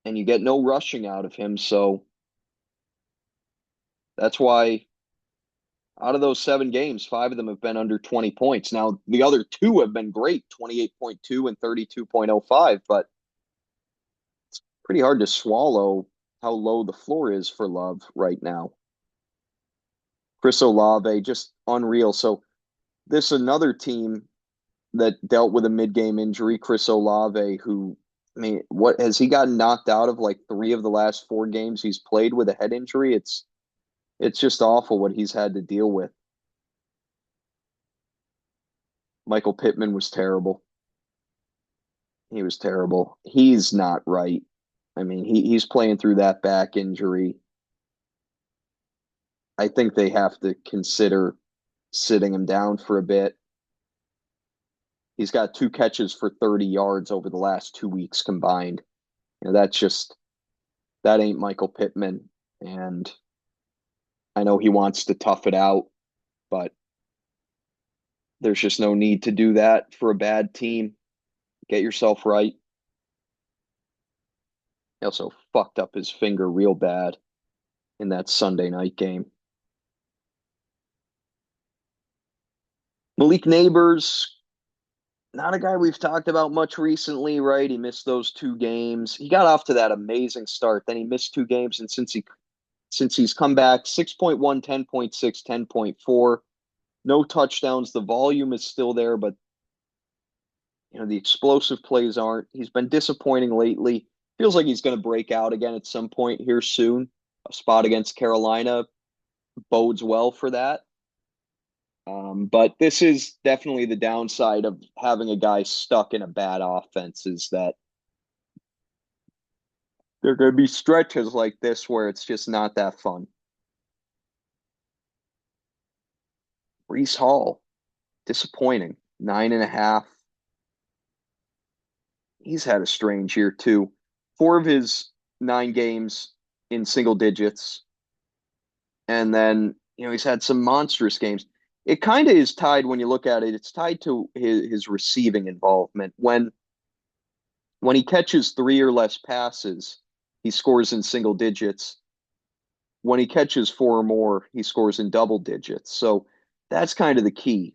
and you get no rushing out of him. So that's why out of those 7 games, 5 of them have been under 20 points. Now, the other 2 have been great, 28.2 and 32.05, but it's pretty hard to swallow how low the floor is for Love right now. Chris Olave, just unreal. So this is another team that dealt with a mid-game injury, Chris Olave, who, I mean, what has he gotten knocked out of like 3 of the last 4 games he's played with a head injury? It's just awful what he's had to deal with. Michael Pittman was terrible. He was terrible. He's not right. I mean, he's playing through that back injury. I think they have to consider sitting him down for a bit. He's got 2 catches for 30 yards over the last 2 weeks combined. That ain't Michael Pittman. And I know he wants to tough it out, but there's just no need to do that for a bad team. Get yourself right. He also fucked up his finger real bad in that Sunday night game. Malik Neighbors, not a guy we've talked about much recently, right? He missed those 2 games. He got off to that amazing start, then he missed 2 games, and since he's come back, 6.1, 10.6, 10.4. No touchdowns. The volume is still there, but the explosive plays aren't. He's been disappointing lately. Feels like he's going to break out again at some point here soon. A spot against Carolina bodes well for that. But this is definitely the downside of having a guy stuck in a bad offense, is that there are going to be stretches like this where it's just not that fun. Breece Hall, disappointing. 9.5. He's had a strange year too. 4 of his 9 games in single digits. And then, he's had some monstrous games. It kind of is tied when you look at it. It's tied to his receiving involvement. When he catches 3 or less passes, he scores in single digits. When he catches 4 or more, he scores in double digits. So that's kind of the key.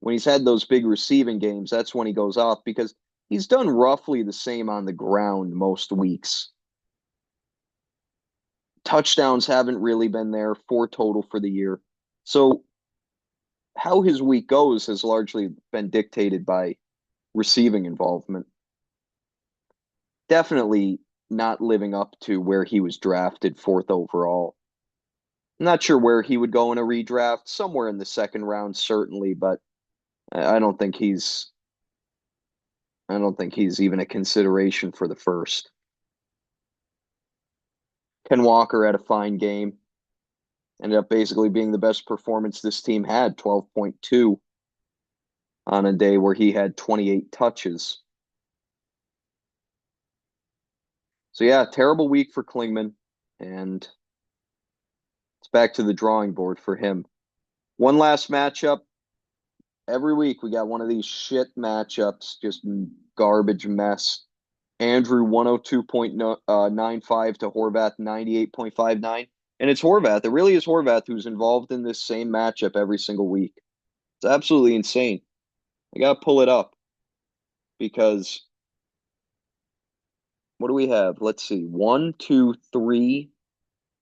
When he's had those big receiving games, that's when he goes off, because he's done roughly the same on the ground most weeks. Touchdowns haven't really been there, 4 total for the year. So how his week goes has largely been dictated by receiving involvement. Definitely not living up to where he was drafted 4th overall. I'm not sure where he would go in a redraft, somewhere in the 2nd round, certainly, but I don't think he's even a consideration for the first. Ken Walker had a fine game. Ended up basically being the best performance this team had, 12.2 on a day where he had 28 touches. So yeah, terrible week for Klingman, and it's back to the drawing board for him. One last matchup. Every week we got one of these shit matchups, just garbage mess. Andrew 102.95 to Horvath 98.59. And it's Horvath. It really is Horvath who's involved in this same matchup every single week. It's absolutely insane. I got to pull it up because what do we have? Let's see. 1, 2, 3,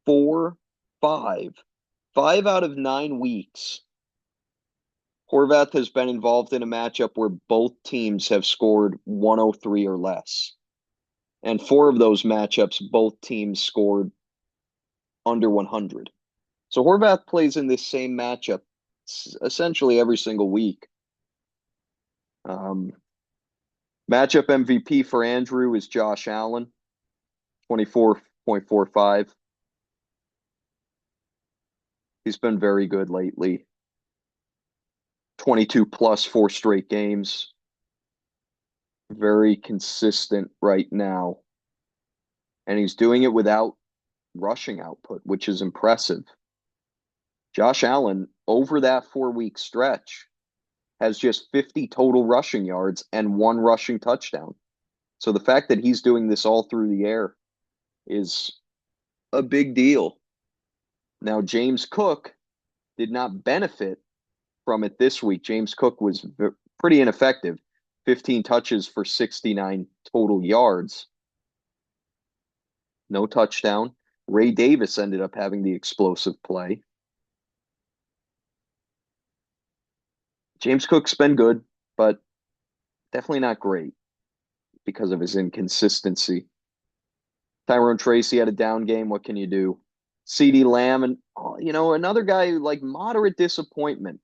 4, 5. 5 out of 9 weeks. Horvath has been involved in a matchup where both teams have scored 103 or less. And 4 of those matchups, both teams scored under 100. So Horvath plays in this same matchup essentially every single week. Matchup MVP for Andrew is Josh Allen, 24.45. He's been very good lately. 22 plus 4 straight games. Very consistent right now. And he's doing it without rushing output, which is impressive. Josh Allen, over that 4-week stretch, has just 50 total rushing yards and 1 rushing touchdown. So the fact that he's doing this all through the air is a big deal. Now, James Cook did not benefit from it this week. James Cook was pretty ineffective. 15 touches for 69 total yards. No touchdown. Ray Davis ended up having the explosive play. James Cook's been good, but definitely not great because of his inconsistency. Tyrone Tracy had a down game. What can you do? CeeDee Lamb, and another guy like moderate disappointment.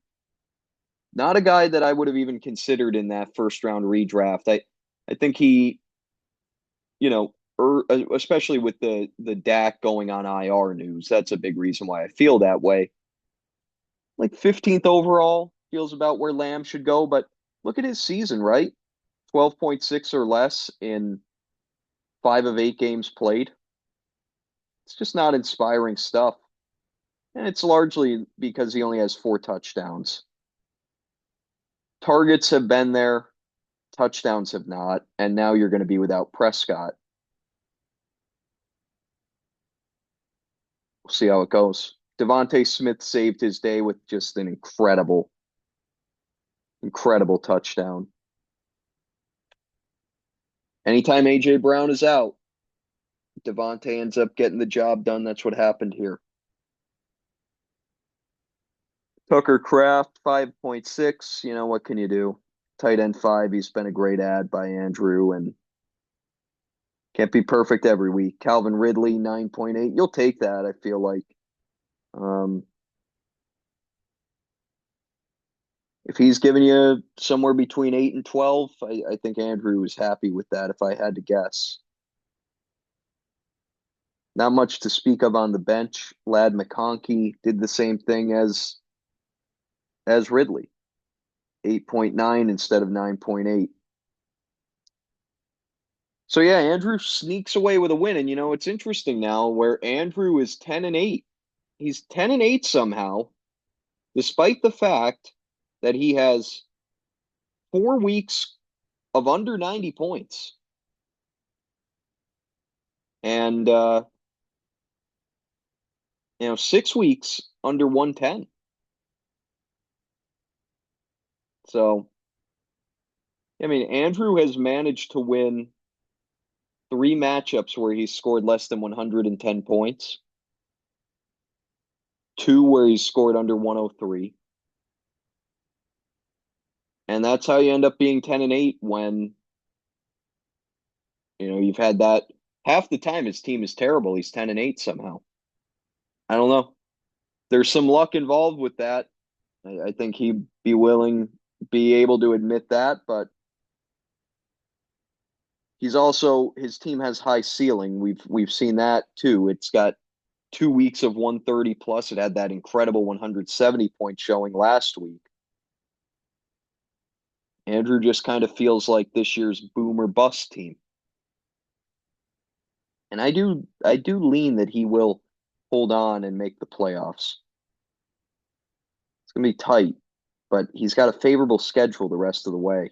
Not a guy that I would have even considered in that first round redraft. I think he, especially with the Dak going on IR news, that's a big reason why I feel that way. like 15th overall, feels about where Lamb should go. But look at his season, right? 12.6 or less in 5 of 8 games played. It's just not inspiring stuff. And it's largely because he only has 4 touchdowns. Targets have been there, touchdowns have not. And now you're going to be without Prescott. We'll see how it goes. Devontae Smith saved his day with just an incredible touchdown. Anytime AJ Brown is out, Devontae ends up getting the job done. That's what happened here. Tucker Kraft, 5.6. You know, what can you do? Tight end 5. He's been a great ad by Andrew and can't be perfect every week. Calvin Ridley, 9.8. You'll take that, I feel like. Um, if he's giving you somewhere between 8 and 12, I think Andrew is happy with that if I had to guess. Not much to speak of on the bench. Lad McConkey did the same thing as Ridley, 8.9 instead of 9.8. So yeah, Andrew sneaks away with a win. And you know, it's interesting now where Andrew is 10 and 8. He's 10 and 8 somehow, despite the fact that he has 4 weeks of under 90 points. And 6 weeks under 110. So I mean, Andrew has managed to win 3 matchups where he's scored less than 110 points, 2 where he's scored under 103. And that's how you end up being 10 and 8 when, you've had that half the time his team is terrible. He's 10 and 8 somehow. I don't know. There's some luck involved with that. I think he'd be able to admit that, but his team has high ceiling. We've seen that too. It's got 2 weeks of 130 plus. It had that incredible 170 point showing last week. Andrew just kind of feels like this year's boom or bust team. And I do lean that he will hold on and make the playoffs. It's gonna be tight, but he's got a favorable schedule the rest of the way.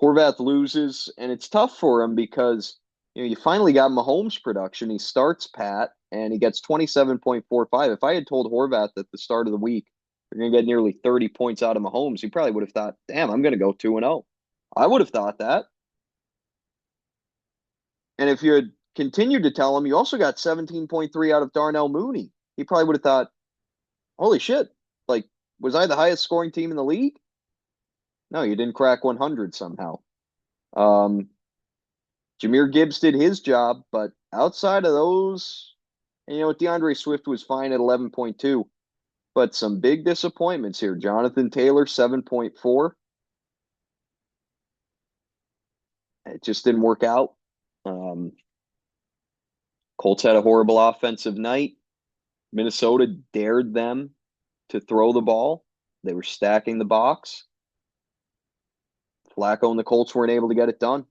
Horvath loses, and it's tough for him because you finally got Mahomes production. He starts Pat, and he gets 27.45. If I had told Horvath at the start of the week you're going to get nearly 30 points out of Mahomes, he probably would have thought, damn, I'm going to go 2-0. I would have thought that. And if you had continued to tell him you also got 17.3 out of Darnell Mooney, he probably would have thought, holy shit, like, was I the highest scoring team in the league? No, you didn't crack 100 somehow. Jahmyr Gibbs did his job, but outside of those, and DeAndre Swift was fine at 11.2, but some big disappointments here. Jonathan Taylor, 7.4. It just didn't work out. Colts had a horrible offensive night. Minnesota dared them to throw the ball. They were stacking the box. Flacco and the Colts weren't able to get it done.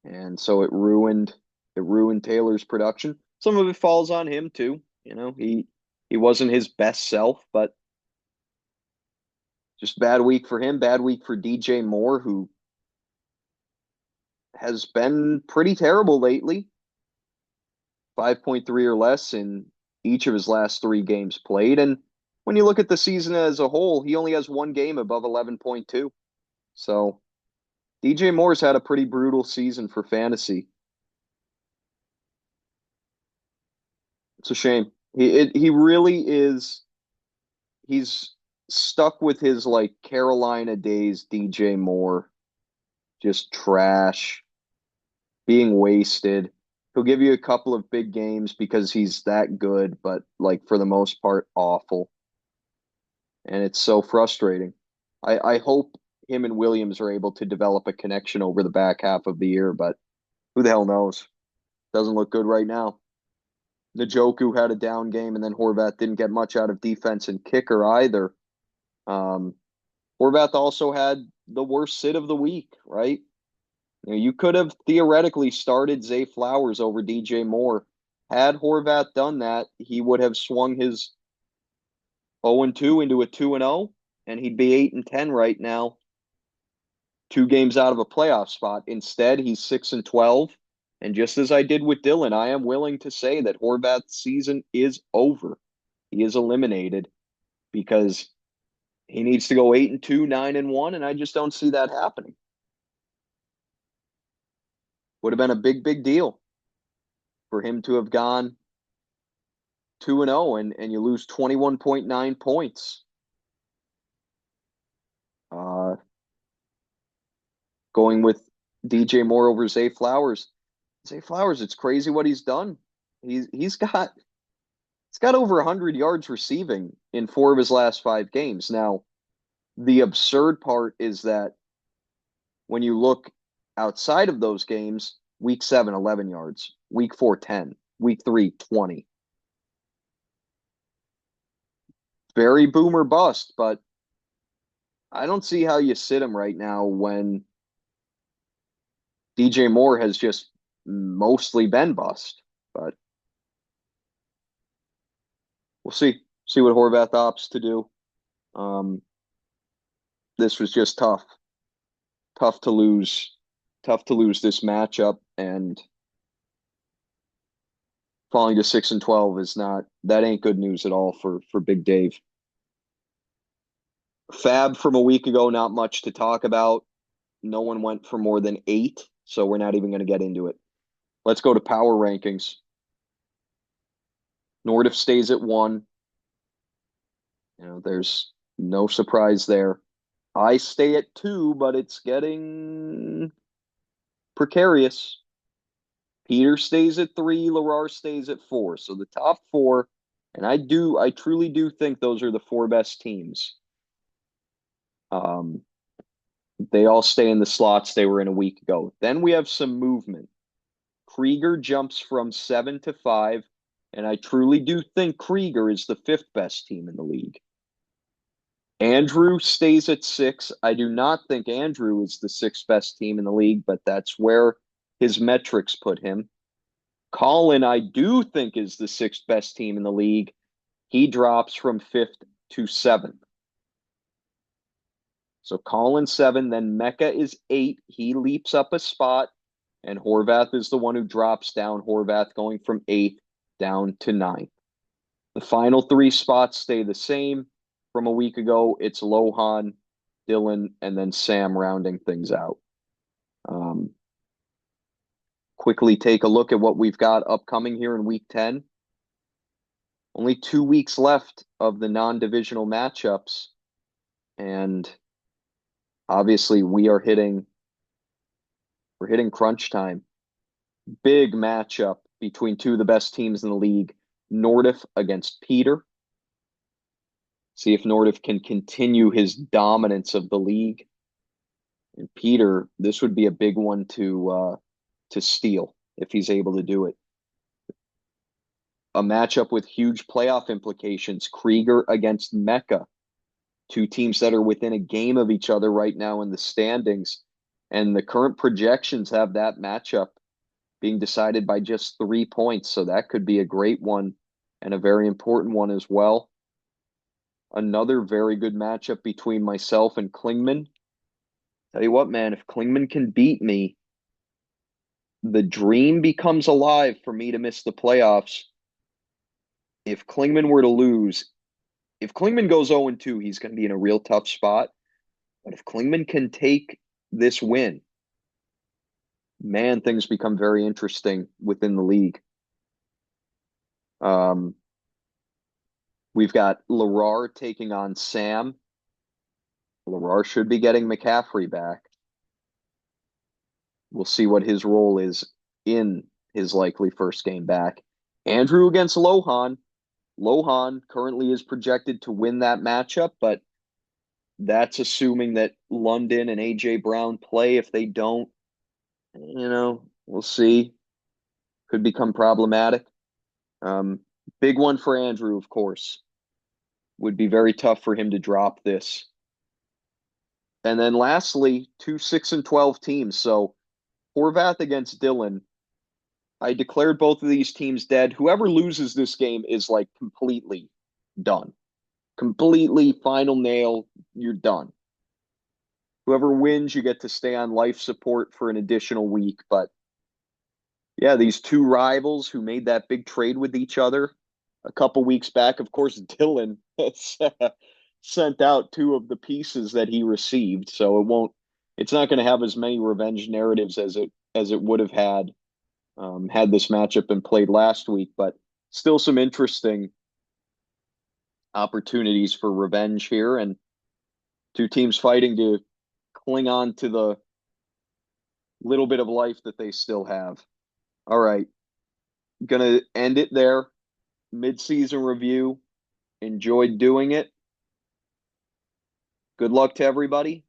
And so it ruined Taylor's production. Some of it falls on him too. He wasn't his best self, but just bad week for him, bad week for DJ Moore, who has been pretty terrible lately. 5.3 or less in each of his last 3 games played. And when you look at the season as a whole, he only has 1 game above 11.2. So DJ Moore's had a pretty brutal season for fantasy. It's a shame. He really is. He's stuck with his like Carolina days DJ Moore. Just trash, being wasted. He'll give you a couple of big games because he's that good, but like for the most part, awful. And it's so frustrating. I hope him and Williams are able to develop a connection over the back half of the year, but who the hell knows? Doesn't look good right now. Njoku had a down game, and then Horvath didn't get much out of defense and kicker either. Um, Horvath also had the worst sit of the week, right? You could have theoretically started Zay Flowers over DJ Moore. Had Horvath done that, he would have swung his 0-2 into a 2-0, and he'd be 8-10 right now, 2 games out of a playoff spot. Instead, he's 6-12. And just as I did with Dylan, I am willing to say that Horvath's season is over. He is eliminated because he needs to go 8-2, 9-1, and I just don't see that happening. Would have been a big, big deal for him to have gone 2-0 and you lose 21.9 points. Going with DJ Moore over Zay Flowers. Zay Flowers, it's crazy what he's done. He's got over 100 yards receiving in 4 of his last 5 games. Now, the absurd part is that when you look outside of those games, week 7, 11 yards, week 4, 10, week 3, 20. Very boomer bust, but I don't see how you sit him right now when DJ Moore has just mostly been bust. But we'll see. See what Horvath opts to do. This was just tough. Tough to lose. Tough to lose this matchup, and falling to 6-12 is not, that ain't good news at all for Big Dave. Fab from a week ago, not much to talk about. No one went for more than 8, so we're not even going to get into it. Let's go to power rankings. Nothdurft stays at 1. There's no surprise there. I stay at 2, but it's getting precarious. Peter stays at 3. Larar stays at 4. So the top 4, and I truly do think those are the 4 best teams. They all stay in the slots they were in a week ago. Then we have some movement. Krieger jumps from 7 to 5, and I truly do think Krieger is the 5th best team in the league. Andrew stays at 6. I do not think Andrew is the 6th best team in the league, but that's where his metrics put him. Colin, I do think, is the 6th best team in the league. He drops from 5th to 7th. So Colin 7, then Mecca is 8. He leaps up a spot, and Horvath is the one who drops down. Horvath going from 8th down to 9th. The final 3 spots stay the same. From a week ago, it's Lohan, Dylan, and then Sam rounding things out. Quickly take a look at what we've got upcoming here in week 10. Only 2 weeks left of the non-divisional matchups, and obviously we're hitting crunch time. Big matchup between 2 of the best teams in the league. Nothdurft against Peter. See if Nothdurft can continue his dominance of the league. And Peter, this would be a big one to steal if he's able to do it. A matchup with huge playoff implications. Krieger against Mecca. 2 teams that are within a game of each other right now in the standings. And the current projections have that matchup being decided by just 3 points. So that could be a great one and a very important one as well. Another very good matchup between myself and Klingman. Tell you what, man, if Klingman can beat me, the dream becomes alive for me to miss the playoffs. If Klingman were to lose, if Klingman goes 0-2, he's going to be in a real tough spot. But if Klingman can take this win, man, things become very interesting within the league. We've got Larar taking on Sam. Larar should be getting McCaffrey back. We'll see what his role is in his likely first game back. Andrew against Lohan. Lohan currently is projected to win that matchup, but that's assuming that London and A.J. Brown play. If they don't, we'll see. Could become problematic. Um, Big one for Andrew, of course. Would be very tough for him to drop this. And then lastly, two 6-12 teams. So Horvath against Dylan. I declared both of these teams dead. Whoever loses this game is like completely done. Completely final nail. You're done. Whoever wins, you get to stay on life support for an additional week. But yeah, these two rivals who made that big trade with each other a couple weeks back. Of course, Dylan has sent out two of the pieces that he received, so it's not going to have as many revenge narratives as it would have had had this matchup been played last week. But still, some interesting opportunities for revenge here, and two teams fighting to cling on to the little bit of life that they still have. All right, gonna end it there. Mid-season review. Enjoyed doing it. Good luck to everybody,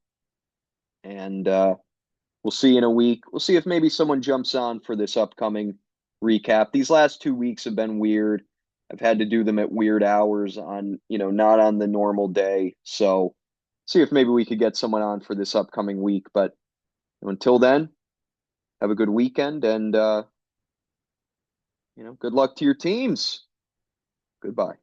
and we'll see you in a week. We'll see if maybe someone jumps on for this upcoming recap. These last 2 weeks have been weird. I've had to do them at weird hours on, not on the normal day. So see if maybe we could get someone on for this upcoming week. But until then, have a good weekend and good luck to your teams. Goodbye.